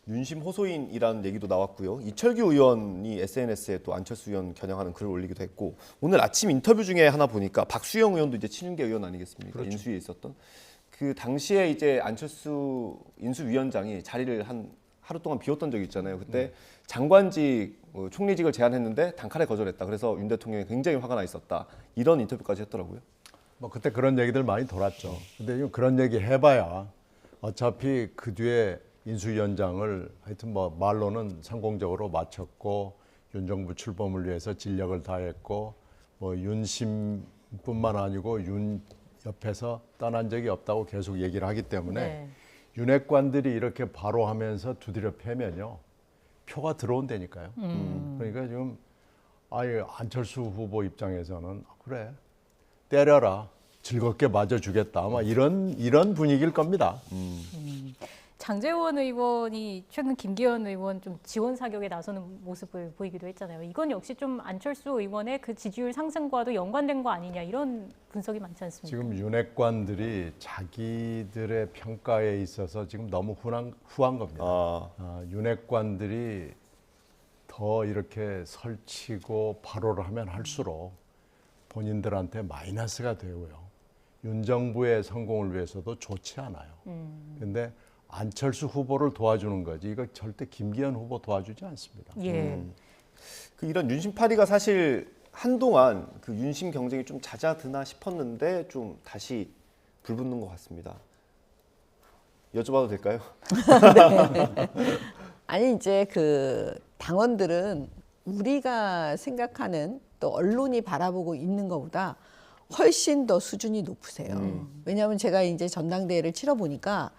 윤심 호소인이라는 얘기도 나왔고요. 이철규 의원이 SNS에 또 안철수 의원 겨냥하는 글을 올리기도 했고 오늘 아침 인터뷰 중에 하나 보니까 박수영 의원도 이제 친윤계 의원 아니겠습니까? 그렇죠. 인수위에 있었던 그 당시에 이제 안철수 인수위원장이 자리를 하루 동안 비웠던 적이 있잖아요. 그때 장관직 총리직을 제안했는데 단칼에 거절했다. 그래서 윤 대통령이 굉장히 화가 나 있었다. 이런 인터뷰까지 했더라고요. 뭐 그때 그런 얘기들 많이 돌았죠. 근데 그런 얘기 해봐야 어차피 그 뒤에 인수위원장을 하여튼 뭐 말로는 성공적으로 마쳤고 윤 정부 출범을 위해서 진력을 다했고 뭐 윤심뿐만 아니고 윤 옆에서 떠난 적이 없다고 계속 얘기를 하기 때문에 네. 윤핵관들이 이렇게 바로 하면서 두드려 패면요 표가 들어온다니까요. 그러니까 지금 아예 안철수 후보 입장에서는 그래 때려라 즐겁게 맞아주겠다 아마 이런 분위기일 겁니다. 장제원 의원이 최근 김기현 의원 좀 지원 사격에 나서는 모습을 보이기도 했잖아요. 이건 역시 좀 안철수 의원의 그 지지율 상승과도 연관된 거 아니냐 이런 분석이 많지 않습니까? 지금 윤핵관들이 자기들의 평가에 있어서 지금 너무 후한 겁니다. 윤핵관들이 더 이렇게 설치고 발호를 하면 할수록 본인들한테 마이너스가 되고요. 윤 정부의 성공을 위해서도 좋지 않아요. 그런데 안철수 후보를 도와주는 거지 이거 절대 김기현 후보 도와주지 않습니다. 예. 그 이런 윤심파리가 사실 한동안 그 윤심 경쟁이 좀 잦아드나 싶었는데 좀 다시 불붙는 것 같습니다. 여쭤봐도 될까요? 네. 아니 이제 그 당원들은 우리가 생각하는 또 언론이 바라보고 있는 것보다 훨씬 더 수준이 높으세요. 왜냐하면 제가 이제 전당대회를 치러 보니까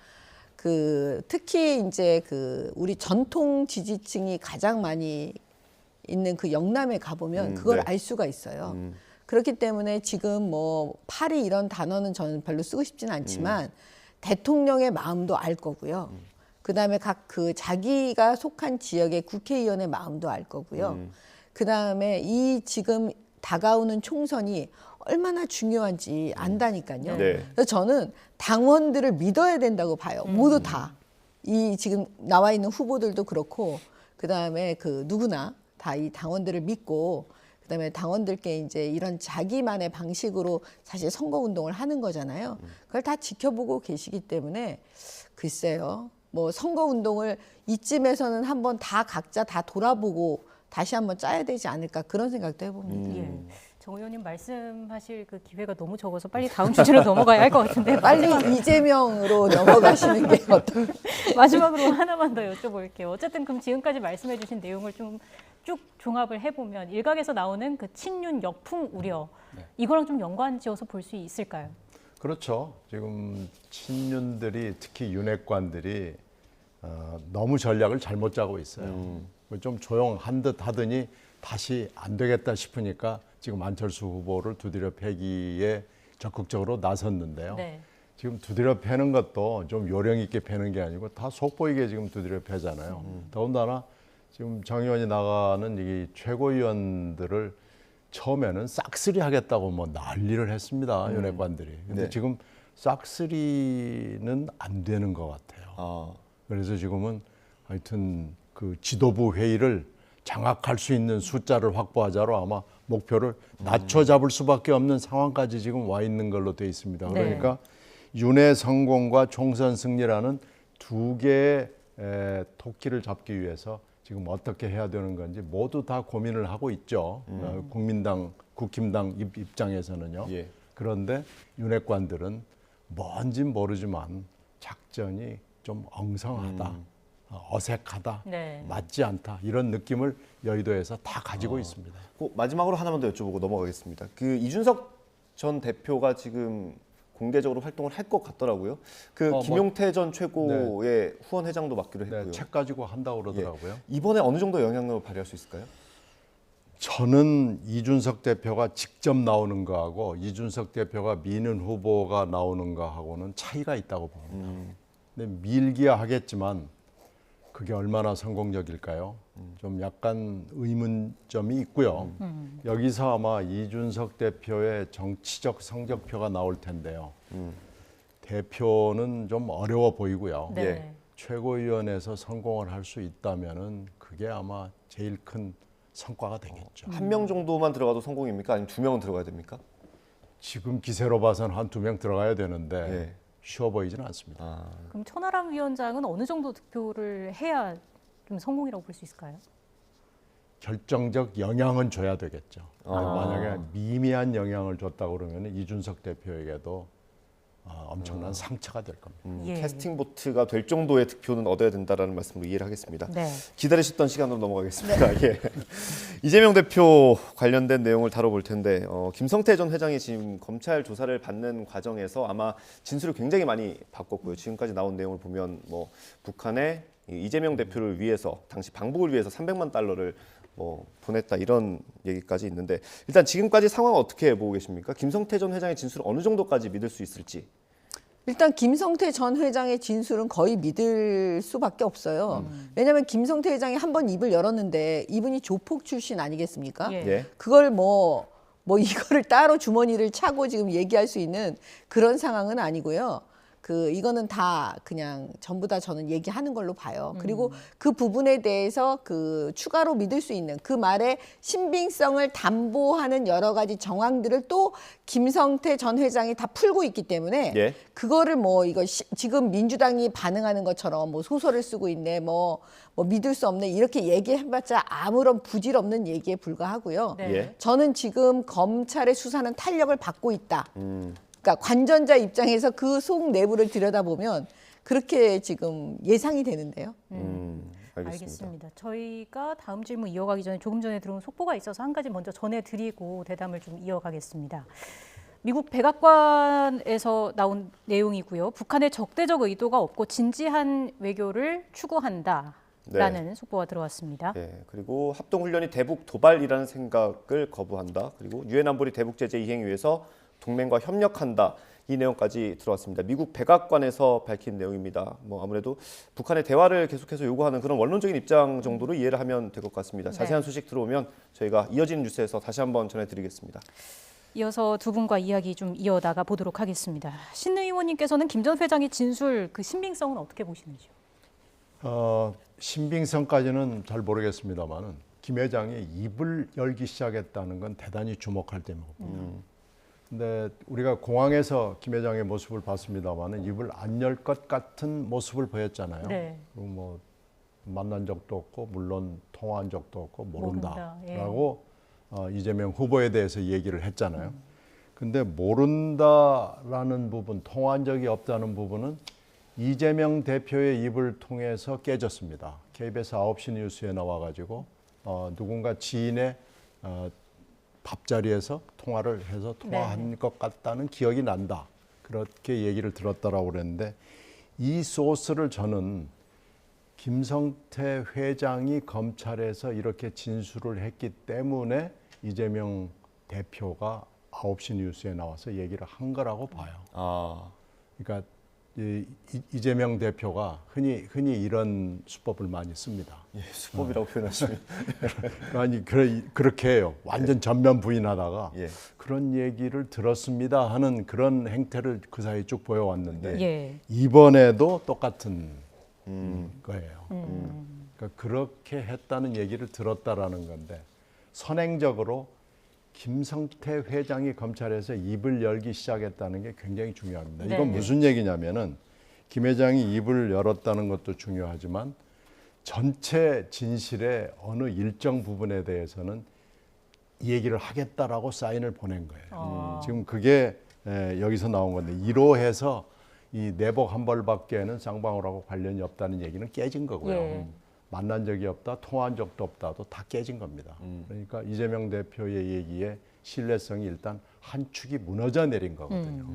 그 특히 이제 그 우리 전통 지지층이 가장 많이 있는 그 영남에 가보면 그걸 네. 알 수가 있어요. 그렇기 때문에 지금 뭐 파리 이런 단어는 저는 별로 쓰고 싶지는 않지만 대통령의 마음도 알 거고요. 그다음에 각 그 자기가 속한 지역의 국회의원의 마음도 알 거고요. 그다음에 이 지금 다가오는 총선이 얼마나 중요한지 안다니까요. 네. 그래서 저는 당원들을 믿어야 된다고 봐요. 모두 다. 이 지금 나와 있는 후보들도 그렇고 그다음에 그 누구나 다 이 당원들을 믿고 그다음에 당원들께 이제 이런 자기만의 방식으로 사실 선거 운동을 하는 거잖아요. 그걸 다 지켜보고 계시기 때문에 글쎄요. 뭐 선거 운동을 이쯤에서는 한번 다 각자 다 돌아보고 다시 한번 짜야 되지 않을까 그런 생각도 해봅니다. 예. 정 의원님 말씀하실 그 기회가 너무 적어서 빨리 다음 주제로 넘어가야 할 것 같은데 빨리 이재명으로 넘어가시는 게 어떨? 마지막으로 하나만 더 여쭤볼게요. 어쨌든 그럼 지금까지 말씀해주신 내용을 좀 쭉 종합을 해보면 일각에서 나오는 그 친윤 역풍 우려 이거랑 좀 연관지어서 볼 수 있을까요? 그렇죠. 지금 친윤들이 특히 윤핵관들이 너무 전략을 잘못 짜고 있어요. 좀 조용한 듯 하더니 다시 안 되겠다 싶으니까 지금 안철수 후보를 두드려 패기에 적극적으로 나섰는데요. 네. 지금 두드려 패는 것도 좀 요령 있게 패는 게 아니고 다 속보이게 지금 두드려 패잖아요. 더군다나 지금 정 의원이 나가는 이 최고위원들을 처음에는 싹쓸이 하겠다고 뭐 난리를 했습니다. 윤핵관들이. 근데 네. 지금 싹쓸이는 안 되는 것 같아요. 그래서 지금은 하여튼 그 지도부 회의를 장악할 수 있는 숫자를 확보하자로 아마 목표를 낮춰 잡을 수밖에 없는 상황까지 지금 와 있는 걸로 돼 있습니다. 그러니까 윤의 성공과 총선 승리라는 두 개의 토끼를 잡기 위해서 지금 어떻게 해야 되는 건지 모두 다 고민을 하고 있죠. 국민당, 국힘당 입장에서는요. 예. 그런데 윤핵관들은 뭔진 모르지만 작전이 좀 엉성하다, 어색하다, 네. 맞지 않다 이런 느낌을 여의도에서 다 가지고 있습니다. 마지막으로 하나만 더 여쭤보고 넘어가겠습니다. 그 이준석 전 대표가 지금 공개적으로 활동을 할 것 같더라고요. 그 김용태 전 최고의 후원 회장도 맡기로 했고요. 책 가지고 한다고 그러더라고요. 이번에 어느 정도 영향력을 발휘할 수 있을까요? 저는 이준석 대표가 직접 나오는 거하고 이준석 대표가 미는 후보가 나오는 거하고는 차이가 있다고 봅니다. 근데 밀기야 하겠지만 그게 얼마나 성공적일까요? 좀 약간 의문점이 있고요. 여기서 아마 이준석 대표의 정치적 성적표가 나올 텐데요. 대표는 좀 어려워 보이고요. 네. 최고위원회에서 성공을 할 수 있다면은 그게 아마 제일 큰 성과가 되겠죠. 한 명 정도만 들어가도 성공입니까? 아니면 2명은 들어가야 됩니까? 지금 기세로 봐서는 한 2명 들어가야 되는데 쉬워 보이지는 않습니다. 그럼 천하람 위원장은 어느 정도 득표를 해야 좀 성공이라고 볼 수 있을까요? 결정적 영향은 줘야 되겠죠. 만약에 미미한 영향을 줬다고 그러면 이준석 대표에게도 엄청난 상처가 될 겁니다. 예. 캐스팅 보트가 될 정도의 득표는 얻어야 된다라는 말씀으로 이해를 하겠습니다. 네. 기다리셨던 시간으로 넘어가겠습니다. 예. 이재명 대표 관련된 내용을 다뤄볼 텐데 김성태 전 회장이 지금 검찰 조사를 받는 과정에서 아마 진술을 굉장히 많이 바꿨고요. 지금까지 나온 내용을 보면 뭐 북한에 이재명 대표를 위해서 당시 방북을 위해서 300만 달러를 보냈다 이런 얘기까지 있는데 일단 지금까지 상황 어떻게 보고 계십니까? 김성태 전 회장의 진술을 어느 정도까지 믿을 수 있을지. 일단 김성태 전 회장의 진술은 거의 믿을 수밖에 없어요. 왜냐하면 김성태 회장이 한 번 입을 열었는데 이분이 조폭 출신 아니겠습니까? 예. 그걸 뭐 이거를 따로 주머니를 차고 지금 얘기할 수 있는 그런 상황은 아니고요. 이거는 다 그냥 전부 다 저는 얘기하는 걸로 봐요. 그리고 그 부분에 대해서 추가로 믿을 수 있는 그 말의 신빙성을 담보하는 여러 가지 정황들을 또 김성태 전 회장이 다 풀고 있기 때문에 예. 그거를 지금 민주당이 반응하는 것처럼 소설을 쓰고 있네, 믿을 수 없네 이렇게 얘기해봤자 아무런 부질 없는 얘기에 불과하고요. 네. 예. 저는 지금 검찰의 수사는 탄력을 받고 있다. 그러니까 관전자 입장에서 그 속 내부를 들여다보면 그렇게 지금 예상이 되는데요. 알겠습니다. 저희가 다음 질문 이어가기 전에 조금 전에 들어온 속보가 있어서 한 가지 먼저 전해드리고 대담을 좀 이어가겠습니다. 미국 백악관에서 나온 내용이고요. 북한의 적대적 의도가 없고 진지한 외교를 추구한다라는 속보가 들어왔습니다. 네, 그리고 합동훈련이 대북 도발이라는 생각을 거부한다. 그리고 유엔 안보리 대북 제재 이행 위해서 동맹과 협력한다. 이 내용까지 들어왔습니다. 미국 백악관에서 밝힌 내용입니다. 아무래도 북한의 대화를 계속해서 요구하는 그런 원론적인 입장 정도로 이해를 하면 될 것 같습니다. 자세한 소식 들어오면 저희가 이어지는 뉴스에서 다시 한번 전해드리겠습니다. 이어서 두 분과 이야기 좀 이어나가 보도록 하겠습니다. 신 의원님께서는 김 전 회장의 진술 신빙성은 어떻게 보시는지요? 신빙성까지는 잘 모르겠습니다만은 김 회장이 입을 열기 시작했다는 건 대단히 주목할 대목입니다. 근데 우리가 공항에서 김 회장의 모습을 봤습니다만은 입을 안 열 것 같은 모습을 보였잖아요. 네. 그리고 만난 적도 없고 물론 통화한 적도 없고 모른다라고 이재명 후보에 대해서 얘기를 했잖아요. 근데 모른다라는 부분, 통화한 적이 없다는 부분은 이재명 대표의 입을 통해서 깨졌습니다. KBS 9시 뉴스에 나와가지고 누군가 지인의 밥자리에서 통화를 해서 통화한 것 같다는 기억이 난다. 그렇게 얘기를 들었다라고 그랬는데 이 소스를 저는 김성태 회장이 검찰에서 이렇게 진술을 했기 때문에 이재명 대표가 9시 뉴스에 나와서 얘기를 한 거라고 봐요. 그러니까 이재명 대표가 흔히 이런 수법을 많이 씁니다. 예, 수법이라고 표현하시면 아니 그렇게 해요. 완전 전면 부인하다가 그런 얘기를 들었습니다 하는 그런 행태를 그 사이에 쭉 보여왔는데 이번에도 똑같은 거예요. 그러니까 그렇게 했다는 얘기를 들었다라는 건데 선행적으로 김성태 회장이 검찰에서 입을 열기 시작했다는 게 굉장히 중요합니다. 이건 무슨 얘기냐면은 김 회장이 입을 열었다는 것도 중요하지만 전체 진실의 어느 일정 부분에 대해서는 이 얘기를 하겠다라고 사인을 보낸 거예요. 지금 그게 여기서 나온 건데 이로해서 이 내복 한 벌밖에는 쌍방울하고 관련이 없다는 얘기는 깨진 거고요. 만난 적이 없다, 통화한 적도 없다도 다 깨진 겁니다. 그러니까 이재명 대표의 얘기에 신뢰성이 일단 한 축이 무너져 내린 거거든요.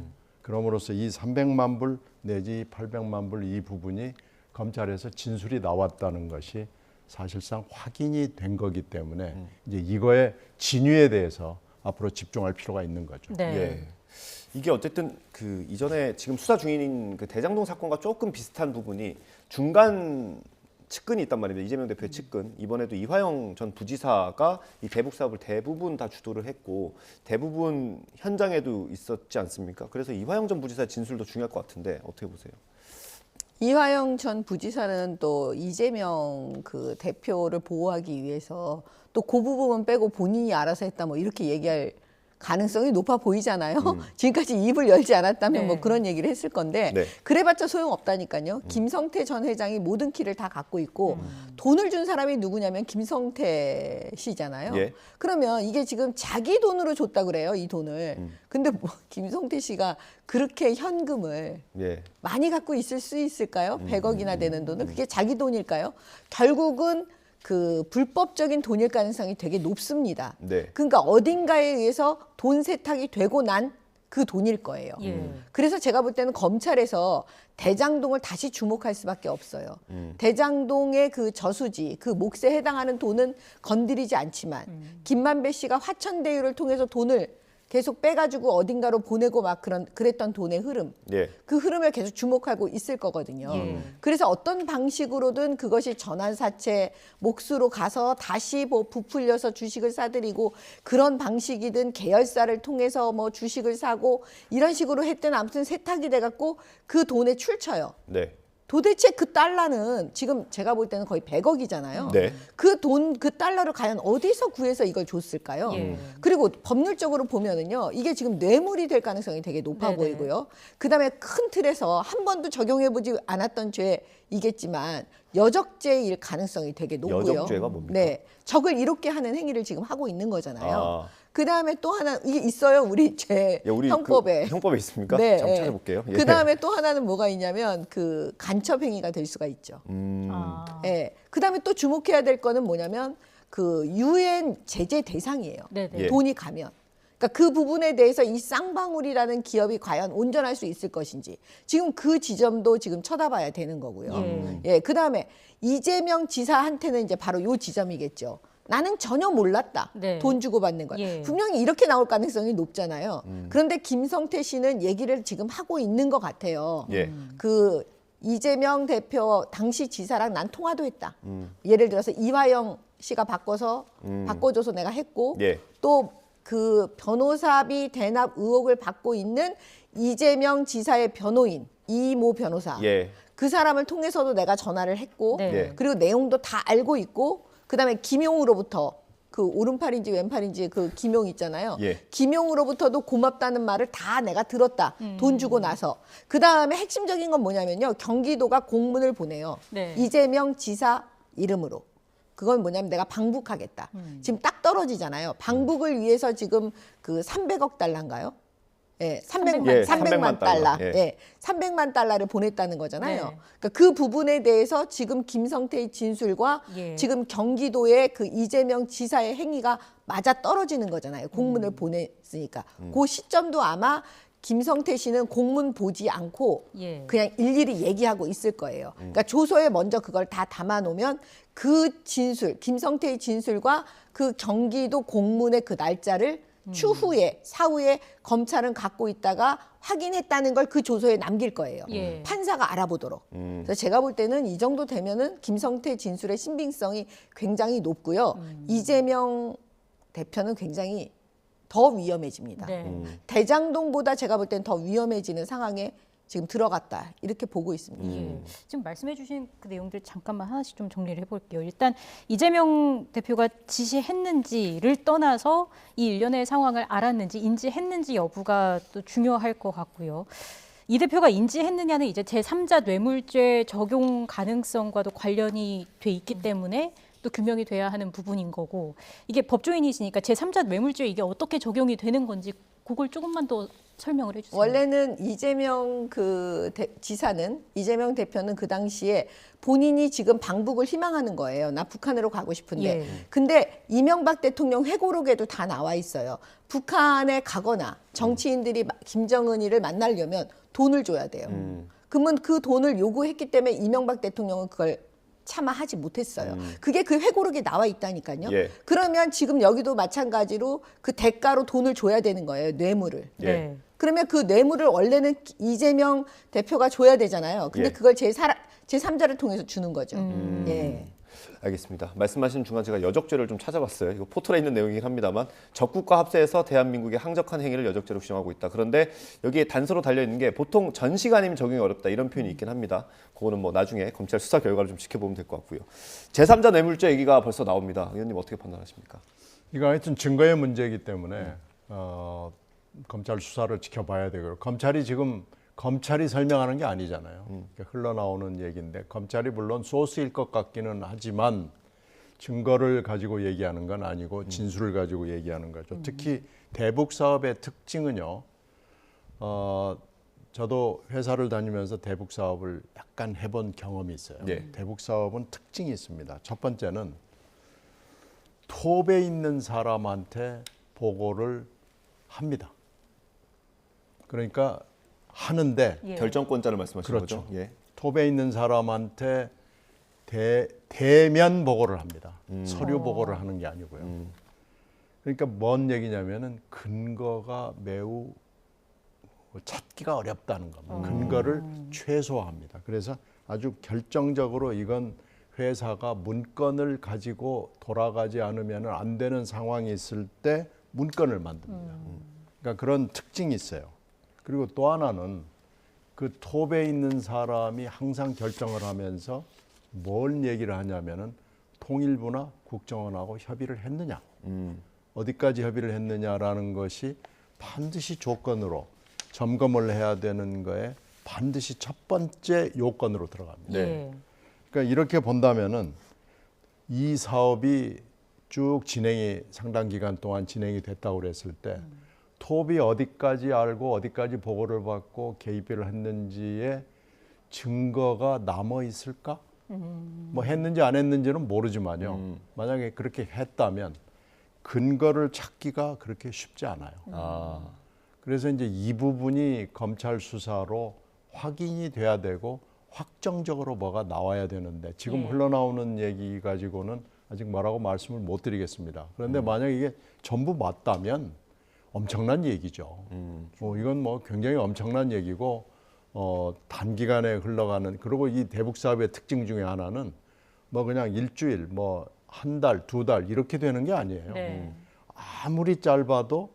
그럼으로써 이 300만 불 내지 800만 불 이 부분이 검찰에서 진술이 나왔다는 것이 사실상 확인이 된 거기 때문에 이제 이거의 진위에 대해서 앞으로 집중할 필요가 있는 거죠. 이게 어쨌든 이전에 지금 수사 중인 대장동 사건과 조금 비슷한 부분이 중간 측근이 있단 말입니다. 이재명 대표의 측근. 이번에도 이화영 전 부지사가 이 대북 사업을 대부분 다 주도를 했고 대부분 현장에도 있었지 않습니까? 그래서 이화영 전 부지사의 진술도 중요할 것 같은데 어떻게 보세요? 이화영 전 부지사는 또 이재명 대표를 보호하기 위해서 또 그 부분 빼고 본인이 알아서 했다 이렇게 얘기할 가능성이 높아 보이잖아요. 지금까지 입을 열지 않았다면 뭐 그런 얘기를 했을 건데 그래봤자 소용없다니까요. 김성태 전 회장이 모든 키를 다 갖고 있고 돈을 준 사람이 누구냐면 김성태 씨잖아요. 그러면 이게 지금 자기 돈으로 줬다 그래요, 이 돈을. 근데 뭐 김성태 씨가 그렇게 현금을 많이 갖고 있을 수 있을까요? 100억이나 되는 돈을. 그게 자기 돈일까요? 결국은 그 불법적인 돈일 가능성이 되게 높습니다. 그러니까 어딘가에 의해서 돈 세탁이 되고 난 그 돈일 거예요. 그래서 제가 볼 때는 검찰에서 대장동을 다시 주목할 수밖에 없어요. 대장동의 그 저수지, 그 몫에 해당하는 돈은 건드리지 않지만 김만배 씨가 화천대유를 통해서 돈을 계속 빼가지고 어딘가로 보내고 막 그랬던 돈의 흐름, 그 흐름을 계속 주목하고 있을 거거든요. 그래서 어떤 방식으로든 그것이 전환사채 몫으로 가서 다시 뭐 부풀려서 주식을 사들이고 그런 방식이든 계열사를 통해서 뭐 주식을 사고 이런 식으로 했든 아무튼 세탁이 돼갖고 그 돈에 출처요. 도대체 그 달러는 지금 제가 볼 때는 거의 100억이잖아요. 그 돈, 그 달러를 과연 어디서 구해서 이걸 줬을까요? 그리고 법률적으로 보면은요, 이게 지금 뇌물이 될 가능성이 되게 높아 보이고요. 그 다음에 큰 틀에서 한 번도 적용해보지 않았던 죄이겠지만 여적죄일 가능성이 되게 높고요. 여적죄가 뭡니까? 적을 이롭게 하는 행위를 지금 하고 있는 거잖아요. 그 다음에 또 하나 이게 있어요, 우리 죄 형법에. 그 형법에 있습니까? 잠깐 찾아볼게요. 그 다음에 또 하나는 뭐가 있냐면 그 간첩 행위가 될 수가 있죠. 그 다음에 또 주목해야 될 거는 뭐냐면 그 유엔 제재 대상이에요. 돈이 가면. 그러니까 그 부분에 대해서 이 쌍방울이라는 기업이 과연 온전할 수 있을 것인지 지금 그 지점도 지금 쳐다봐야 되는 거고요. 그 다음에 이재명 지사한테는 이제 바로 요 지점이겠죠. 나는 전혀 몰랐다. 돈 주고 받는 걸. 분명히 이렇게 나올 가능성이 높잖아요. 그런데 김성태 씨는 얘기를 지금 하고 있는 것 같아요. 그 이재명 대표 당시 지사랑 난 통화도 했다. 예를 들어서 이화영 씨가 바꿔줘서 내가 했고 또 그 변호사비 대납 의혹을 받고 있는 이재명 지사의 변호인 이모 변호사. 그 사람을 통해서도 내가 전화를 했고 그리고 내용도 다 알고 있고 그다음에 김용으로부터 그 오른팔인지 왼팔인지 그 김용 있잖아요. 김용으로부터도 고맙다는 말을 다 내가 들었다. 돈 주고 나서. 그다음에 핵심적인 건 뭐냐면요. 경기도가 공문을 보내요. 이재명 지사 이름으로. 그건 뭐냐면 내가 방북하겠다. 지금 딱 떨어지잖아요. 방북을 위해서 지금 그 300억 달러인가요? 300만 달러. 300만 달러를 보냈다는 거잖아요. 그러니까 그 부분에 대해서 지금 김성태의 진술과 지금 경기도의 그 이재명 지사의 행위가 맞아 떨어지는 거잖아요. 공문을 보냈으니까. 그 시점도 아마 김성태 씨는 공문 보지 않고 그냥 일일이 얘기하고 있을 거예요. 그러니까 조서에 먼저 그걸 다 담아놓으면 그 진술, 김성태의 진술과 그 경기도 공문의 그 날짜를 추후에 사후에 검찰은 갖고 있다가 확인했다는 걸 그 조서에 남길 거예요. 판사가 알아보도록. 그래서 제가 볼 때는 이 정도 되면은 김성태 진술의 신빙성이 굉장히 높고요. 이재명 대표는 굉장히 더 위험해집니다. 대장동보다 제가 볼 때는 더 위험해지는 상황에 지금 들어갔다 이렇게 보고 있습니다. 지금 말씀해주신 그 내용들 잠깐만 하나씩 좀 정리를 해볼게요. 일단 이재명 대표가 지시했는지를 떠나서 이 일련의 상황을 알았는지 인지했는지 여부가 또 중요할 것 같고요. 이 대표가 인지했느냐는 이제 제3자 뇌물죄 적용 가능성과도 관련이 돼 있기 때문에 또 규명이 돼야 하는 부분인 거고 이게 법조인이시니까 제3자 뇌물죄 이게 어떻게 적용이 되는 건지 그걸 조금만 더 설명을 해주세요. 원래는 이재명 이재명 대표는 그 당시에 본인이 지금 방북을 희망하는 거예요. 나 북한으로 가고 싶은데. 근데 이명박 대통령 회고록에도 다 나와 있어요. 북한에 가거나 정치인들이 김정은이를 만나려면 돈을 줘야 돼요. 그러면 그 돈을 요구했기 때문에 이명박 대통령은 그걸 차마 하지 못했어요. 그게 그 회고록에 나와 있다니까요. 그러면 지금 여기도 마찬가지로 그 대가로 돈을 줘야 되는 거예요. 뇌물을. 그러면 그 뇌물을 원래는 이재명 대표가 줘야 되잖아요. 근데 그걸 제3자를 통해서 주는 거죠. 알겠습니다. 말씀하신 중간 제가 여적죄를 좀 찾아봤어요. 이거 포털에 있는 내용이긴 합니다만 적국과 합세해서 대한민국의 항적한 행위를 여적죄로 규정하고 있다. 그런데 여기에 단서로 달려있는 게 보통 전시가 아니면 적용이 어렵다 이런 표현이 있긴 합니다. 그거는 뭐 나중에 검찰 수사 결과를 좀 지켜보면 될 것 같고요. 제3자 뇌물죄 얘기가 벌써 나옵니다. 의원님 어떻게 판단하십니까? 이거 하여튼 증거의 문제이기 때문에 검찰 수사를 지켜봐야 되고요. 검찰이 설명하는 게 아니잖아요. 흘러나오는 얘기인데 검찰이 물론 소스일 것 같기는 하지만 증거를 가지고 얘기하는 건 아니고 진술을 가지고 얘기하는 거죠. 특히 대북 사업의 특징은요. 저도 회사를 다니면서 대북 사업을 약간 해본 경험이 있어요. 네. 대북 사업은 특징이 있습니다. 첫 번째는 톱에 있는 사람한테 보고를 합니다. 그러니까 하는데 결정권자를 말씀하시는 그렇죠. 거죠? 예. 톱에 있는 사람한테 대면 보고를 합니다. 서류 보고를 하는 게 아니고요. 그러니까 뭔 얘기냐면은 근거가 매우 찾기가 어렵다는 겁니다. 근거를 최소화합니다. 그래서 아주 결정적으로 이건 회사가 문건을 가지고 돌아가지 않으면 안 되는 상황이 있을 때 문건을 만듭니다. 그러니까 그런 특징이 있어요. 그리고 또 하나는 그 톱에 있는 사람이 항상 결정을 하면서 뭘 얘기를 하냐면은 통일부나 국정원하고 협의를 했느냐, 어디까지 협의를 했느냐라는 것이 반드시 조건으로 점검을 해야 되는 거에 반드시 첫 번째 요건으로 들어갑니다. 네. 그러니까 이렇게 본다면은 이 사업이 쭉 상당 기간 동안 진행이 됐다고 그랬을 때 톱이 어디까지 알고 어디까지 보고를 받고 개입을 했는지의 증거가 남아 있을까? 뭐 했는지 안 했는지는 모르지만요. 만약에 그렇게 했다면 근거를 찾기가 그렇게 쉽지 않아요. 그래서 이제 이 부분이 검찰 수사로 확인이 돼야 되고 확정적으로 뭐가 나와야 되는데 지금 흘러나오는 얘기 가지고는 아직 뭐라고 말씀을 못 드리겠습니다. 그런데 만약 이게 전부 맞다면 엄청난 얘기죠. 이건 뭐 굉장히 엄청난 얘기고 단기간에 흘러가는, 그리고 이 대북 사업의 특징 중에 하나는 뭐 그냥 일주일, 뭐 한 달, 두 달 이렇게 되는 게 아니에요. 네. 아무리 짧아도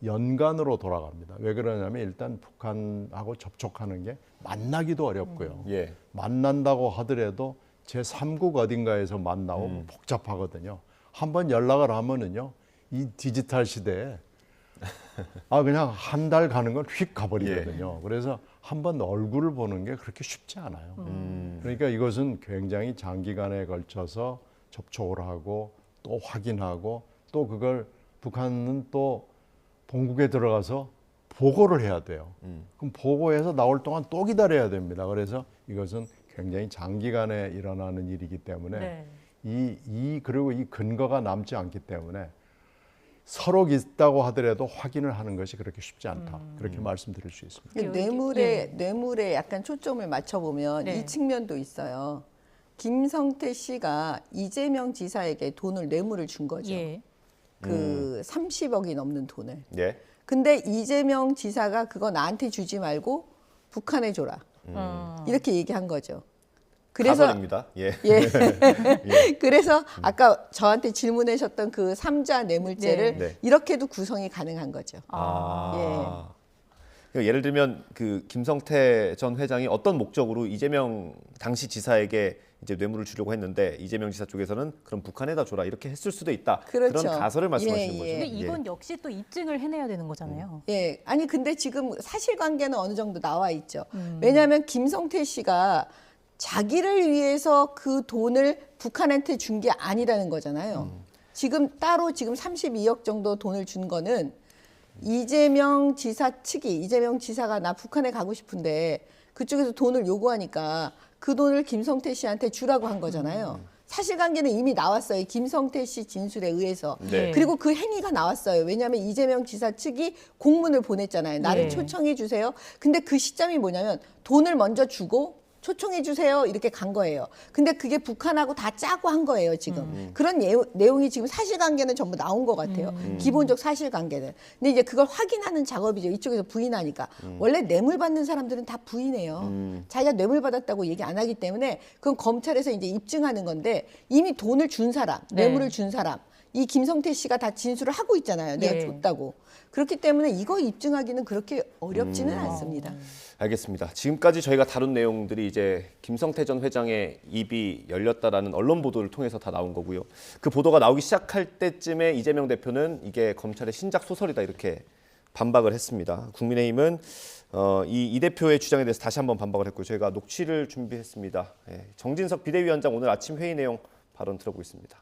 연간으로 돌아갑니다. 왜 그러냐면 일단 북한하고 접촉하는 게 만나기도 어렵고요. 예. 만난다고 하더라도 제3국 어딘가에서 만나고 복잡하거든요. 한번 연락을 하면은요, 이 디지털 시대에 그냥 한 달 가는 건 휙 가버리거든요. 그래서 한번 얼굴을 보는 게 그렇게 쉽지 않아요. 그러니까 이것은 굉장히 장기간에 걸쳐서 접촉을 하고 또 확인하고 또 그걸 북한은 또 본국에 들어가서 보고를 해야 돼요. 그럼 보고해서 나올 동안 또 기다려야 됩니다. 그래서 이것은 굉장히 장기간에 일어나는 일이기 때문에 그리고 이 근거가 남지 않기 때문에 서로 있다고 하더라도 확인을 하는 것이 그렇게 쉽지 않다. 그렇게 말씀드릴 수 있습니다. 뇌물에 약간 초점을 맞춰보면 이 측면도 있어요. 김성태 씨가 이재명 지사에게 뇌물을 준 거죠. 그 30억이 넘는 돈을. 근데 이재명 지사가 그거 나한테 주지 말고 북한에 줘라. 이렇게 얘기한 거죠. 그래서 가설입니다. 그래서 아까 저한테 질문하셨던 그 3자 뇌물죄를 이렇게도 구성이 가능한 거죠. 예를 들면 그 김성태 전 회장이 어떤 목적으로 이재명 당시 지사에게 이제 뇌물을 주려고 했는데 이재명 지사 쪽에서는 그럼 북한에다 줘라 이렇게 했을 수도 있다. 그런 가설을 말씀하시는 거죠. 근데 이건 역시 또 입증을 해내야 되는 거잖아요. 아니 근데 지금 사실관계는 어느 정도 나와 있죠. 왜냐하면 김성태 씨가 자기를 위해서 그 돈을 북한한테 준 게 아니라는 거잖아요. 지금 따로 32억 정도 돈을 준 거는 이재명 지사 측이, 이재명 지사가 나 북한에 가고 싶은데 그쪽에서 돈을 요구하니까 그 돈을 김성태 씨한테 주라고 한 거잖아요. 사실관계는 이미 나왔어요. 김성태 씨 진술에 의해서. 그리고 그 행위가 나왔어요. 왜냐하면 이재명 지사 측이 공문을 보냈잖아요. 나를 초청해 주세요. 근데 그 시점이 뭐냐면 돈을 먼저 주고 초청해 주세요 이렇게 간 거예요. 근데 그게 북한하고 다 짜고 한 거예요 지금. 그런 내용이 지금 사실관계는 전부 나온 것 같아요. 기본적 사실관계는. 근데 이제 그걸 확인하는 작업이죠. 이쪽에서 부인하니까. 원래 뇌물 받는 사람들은 다 부인해요. 자기가 뇌물 받았다고 얘기 안 하기 때문에 그건 검찰에서 이제 입증하는 건데 이미 돈을 준 사람, 뇌물을 준 사람 이 김성태 씨가 다 진술을 하고 있잖아요. 내가 예. 줬다고. 그렇기 때문에 이거 입증하기는 그렇게 어렵지는 않습니다. 알겠습니다. 지금까지 저희가 다룬 내용들이 이제 김성태 전 회장의 입이 열렸다라는 언론 보도를 통해서 다 나온 거고요. 그 보도가 나오기 시작할 때쯤에 이재명 대표는 이게 검찰의 신작 소설이다 이렇게 반박을 했습니다. 국민의힘은 이 대표의 주장에 대해서 다시 한번 반박을 했고요. 저희가 녹취를 준비했습니다. 정진석 비대위원장 오늘 아침 회의 내용 발언 들어보겠습니다.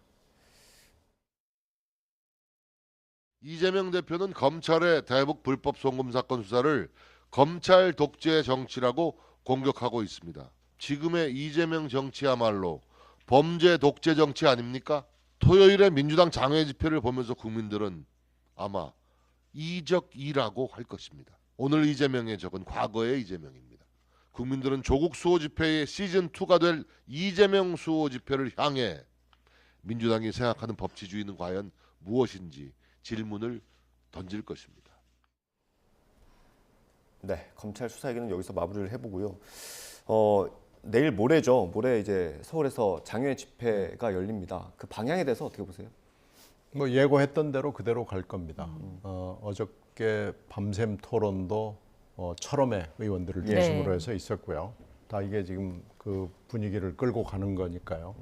이재명 대표는 검찰의 대북 불법 송금 사건 수사를 검찰 독재 정치라고 공격하고 있습니다. 지금의 이재명 정치야말로 범죄 독재 정치 아닙니까? 토요일에 민주당 장외 집회를 보면서 국민들은 아마 이적이라고 할 것입니다. 오늘 이재명의 적은 과거의 이재명입니다. 국민들은 조국 수호 집회의 시즌2가 될 이재명 수호 집회를 향해 민주당이 생각하는 법치주의는 과연 무엇인지 질문을 던질 것입니다. 네, 검찰 수사 얘기는 여기서 마무리를 해보고요. 내일 모레죠. 모레 이제 서울에서 장외 집회가 열립니다. 그 방향에 대해서 어떻게 보세요? 뭐 예고했던 대로 그대로 갈 겁니다. 어저께 밤샘 토론도 철험의 의원들을 중심으로 해서 있었고요. 다 이게 지금 그 분위기를 끌고 가는 거니까요.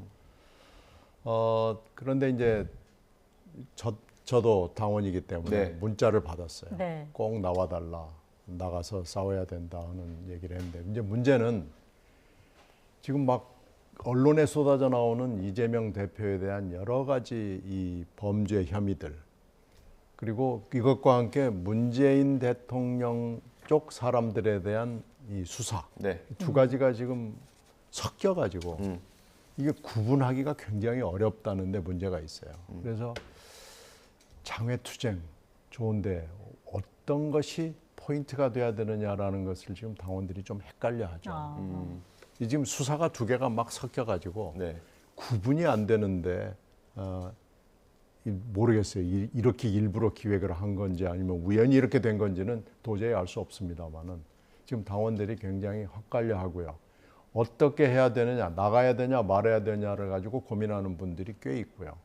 그런데 이제 저도 당원이기 때문에 문자를 받았어요. 꼭 나와달라, 나가서 싸워야 된다 하는 얘기를 했는데 이제 문제는 지금 막 언론에 쏟아져 나오는 이재명 대표에 대한 여러 가지 이 범죄 혐의들 그리고 이것과 함께 문재인 대통령 쪽 사람들에 대한 이 수사 두 가지가 지금 섞여가지고 이게 구분하기가 굉장히 어렵다는 데 문제가 있어요. 그래서 장외투쟁 좋은데 어떤 것이 포인트가 돼야 되느냐라는 것을 지금 당원들이 좀 헷갈려하죠. 이 지금 수사가 두 개가 막 섞여가지고 구분이 안 되는데 모르겠어요. 이렇게 일부러 기획을 한 건지 아니면 우연히 이렇게 된 건지는 도저히 알 수 없습니다만은 지금 당원들이 굉장히 헷갈려하고요. 어떻게 해야 되느냐, 나가야 되냐, 말아야 되냐를 가지고 고민하는 분들이 꽤 있고요.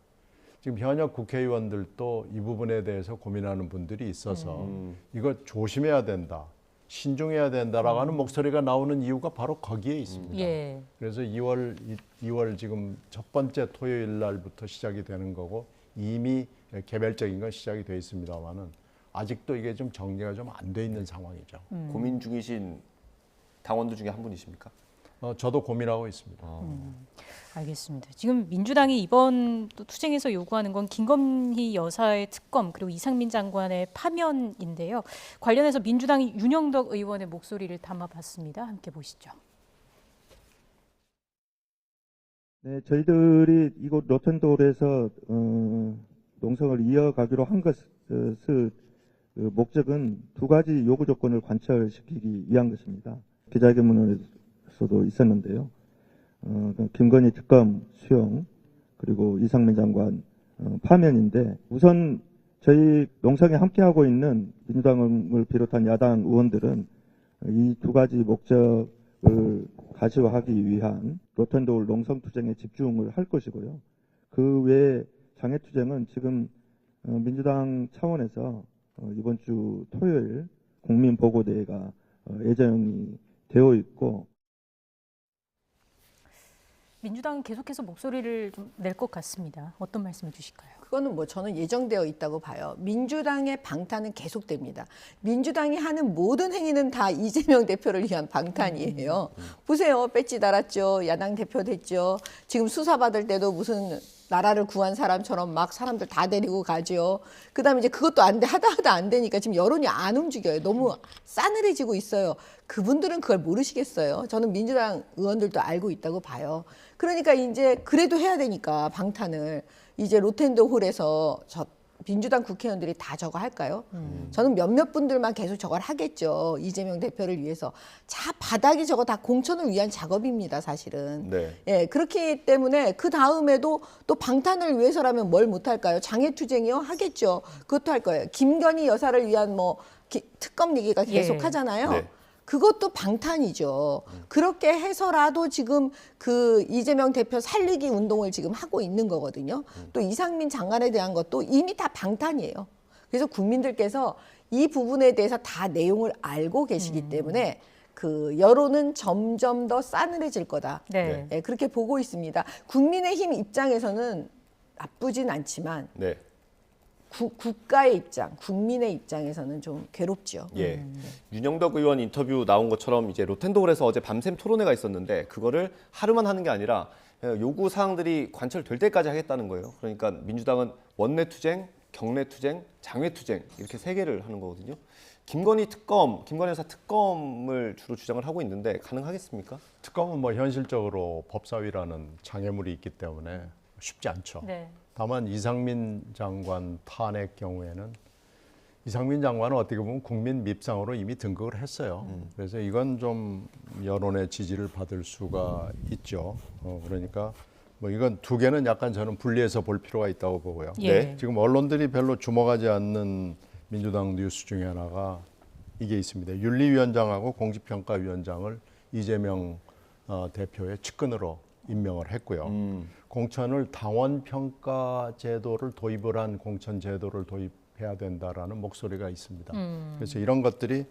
지금 현역 국회의원들도 이 부분에 대해서 고민하는 분들이 있어서 이거 조심해야 된다, 신중해야 된다라고 하는 목소리가 나오는 이유가 바로 거기에 있습니다. 그래서 2월 지금 첫 번째 토요일 날부터 시작이 되는 거고 이미 개별적인 건 시작이 돼 있습니다만은 아직도 이게 좀 정리가 좀 안 돼 있는 상황이죠. 고민 중이신 당원들 중에 한 분이십니까? 저도 고민하고 있습니다. 알겠습니다. 지금 민주당이 이번 또 투쟁에서 요구하는 건 김건희 여사의 특검 그리고 이상민 장관의 파면인데요. 관련해서 민주당이 윤영덕 의원의 목소리를 담아봤습니다. 함께 보시죠. 네, 저희들이 이곳 로텐도홀에서 농성을 이어가기로 한 것을 목적은 두 가지 요구 조건을 관철시키기 위한 것입니다. 기자회견문에서도 있었는데요. 김건희 특검 수용 그리고 이상민 장관 파면인데 우선 저희 농성에 함께하고 있는 민주당을 비롯한 야당 의원들은 이 두 가지 목적을 가시화하기 위한 로텐도홀 농성투쟁에 집중을 할 것이고요. 그 외에 장외투쟁은 지금 민주당 차원에서 이번 주 토요일 국민보고대회가 예정이 되어 있고 민주당은 계속해서 목소리를 좀 낼 것 같습니다. 어떤 말씀을 주실까요? 그거는 뭐 저는 예정되어 있다고 봐요. 민주당의 방탄은 계속됩니다. 민주당이 하는 모든 행위는 다 이재명 대표를 위한 방탄이에요. 보세요. 배지 달았죠. 야당 대표 됐죠. 지금 수사받을 때도 무슨 나라를 구한 사람처럼 막 사람들 다 데리고 가죠. 그다음에 이제 그것도 안 돼. 하다 안 되니까 지금 여론이 안 움직여요. 너무 싸늘해지고 있어요. 그분들은 그걸 모르시겠어요. 저는 민주당 의원들도 알고 있다고 봐요. 그러니까 이제 그래도 해야 되니까 방탄을 이제 로텐도홀에서 민주당 국회의원들이 다 저거 할까요? 저는 몇몇 분들만 계속 저걸 하겠죠. 이재명 대표를 위해서. 자, 바닥이 저거 다 공천을 위한 작업입니다, 사실은. 예, 그렇기 때문에 그 다음에도 또 방탄을 위해서라면 뭘 못할까요? 장외투쟁이요? 하겠죠. 그것도 할 거예요. 김건희 여사를 위한 뭐 특검 얘기가 계속 하잖아요. 그것도 방탄이죠. 그렇게 해서라도 지금 그 이재명 대표 살리기 운동을 지금 하고 있는 거거든요. 또 이상민 장관에 대한 것도 이미 다 방탄이에요. 그래서 국민들께서 이 부분에 대해서 다 내용을 알고 계시기 때문에 그 여론은 점점 더 싸늘해질 거다. 네. 네, 그렇게 보고 있습니다. 국민의힘 입장에서는 나쁘진 않지만 네. 국가의 입장, 국민의 입장에서는 좀 괴롭죠. 예. 윤영덕 의원 인터뷰 나온 것처럼 이제 로텐도홀에서 어제 밤샘 토론회가 있었는데 그거를 하루만 하는 게 아니라 요구 사항들이 관철될 때까지 하겠다는 거예요. 그러니까 민주당은 원내 투쟁, 경내 투쟁, 장외 투쟁 이렇게 3개를 하는 거거든요. 김건희 여사 특검을 주로 주장을 하고 있는데 가능하겠습니까? 특검은 뭐 현실적으로 법사위라는 장애물이 있기 때문에 쉽지 않죠. 네. 다만 이상민 장관 탄핵 경우에는 이상민 장관은 어떻게 보면 국민 밉상으로 이미 등극을 했어요. 그래서 이건 좀 여론의 지지를 받을 수가 있죠. 그러니까 뭐 이건 2개는 약간 저는 분리해서 볼 필요가 있다고 보고요. 예. 지금 언론들이 별로 주목하지 않는 민주당 뉴스 중에 하나가 이게 있습니다. 윤리위원장하고 공직평가위원장을 이재명 대표의 측근으로 임명을 했고요. 공천을 당원평가 제도를 도입을 한 공천 제도를 도입해야 된다라는 목소리가 있습니다. 그래서 이런 것들이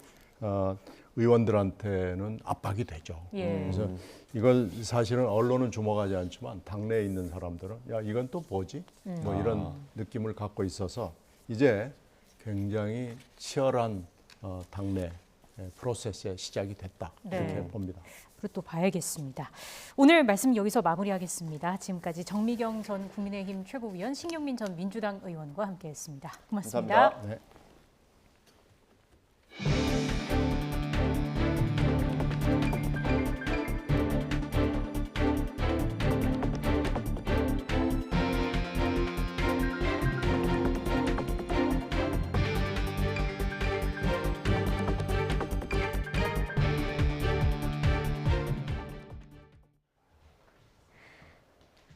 의원들한테는 압박이 되죠. 예. 그래서 이걸 사실은 언론은 주목하지 않지만 당내에 있는 사람들은 야 이건 또 뭐지? 뭐 이런 느낌을 갖고 있어서 이제 굉장히 치열한 당내 프로세스의 시작이 됐다 이렇게 네. 봅니다. 그리고 또 봐야겠습니다. 오늘 말씀 여기서 마무리하겠습니다. 지금까지 정미경 전 국민의힘 최고위원, 신경민 전 민주당 의원과 함께했습니다. 고맙습니다. 감사합니다. 네.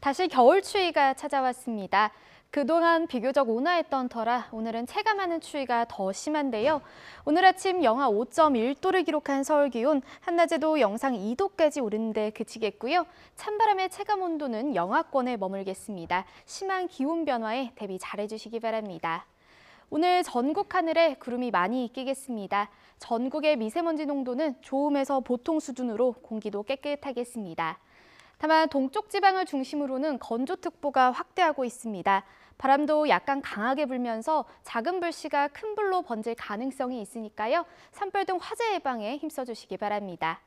다시 겨울 추위가 찾아왔습니다. 그동안 비교적 온화했던 터라 오늘은 체감하는 추위가 더 심한데요. 오늘 아침 영하 5.1도를 기록한 서울 기온, 한낮에도 영상 2도까지 오르는데 그치겠고요. 찬바람의 체감 온도는 영하권에 머물겠습니다. 심한 기온 변화에 대비 잘해주시기 바랍니다. 오늘 전국 하늘에 구름이 많이 끼겠습니다. 전국의 미세먼지 농도는 좋음에서 보통 수준으로 공기도 깨끗하겠습니다. 다만 동쪽 지방을 중심으로는 건조특보가 확대하고 있습니다. 바람도 약간 강하게 불면서 작은 불씨가 큰 불로 번질 가능성이 있으니까요. 산불 등 화재 예방에 힘써주시기 바랍니다.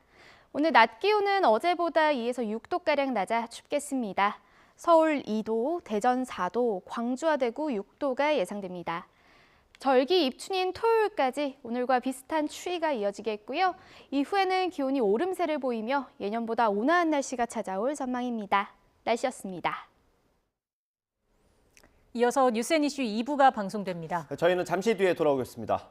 오늘 낮 기온은 어제보다 2에서 6도가량 낮아 춥겠습니다. 서울 2도, 대전 4도, 광주와 대구 6도가 예상됩니다. 절기 입춘인 토요일까지 오늘과 비슷한 추위가 이어지겠고요. 이후에는 기온이 오름세를 보이며 예년보다 온화한 날씨가 찾아올 전망입니다. 날씨였습니다. 이어서 뉴스앤이슈 2부가 방송됩니다. 저희는 잠시 뒤에 돌아오겠습니다.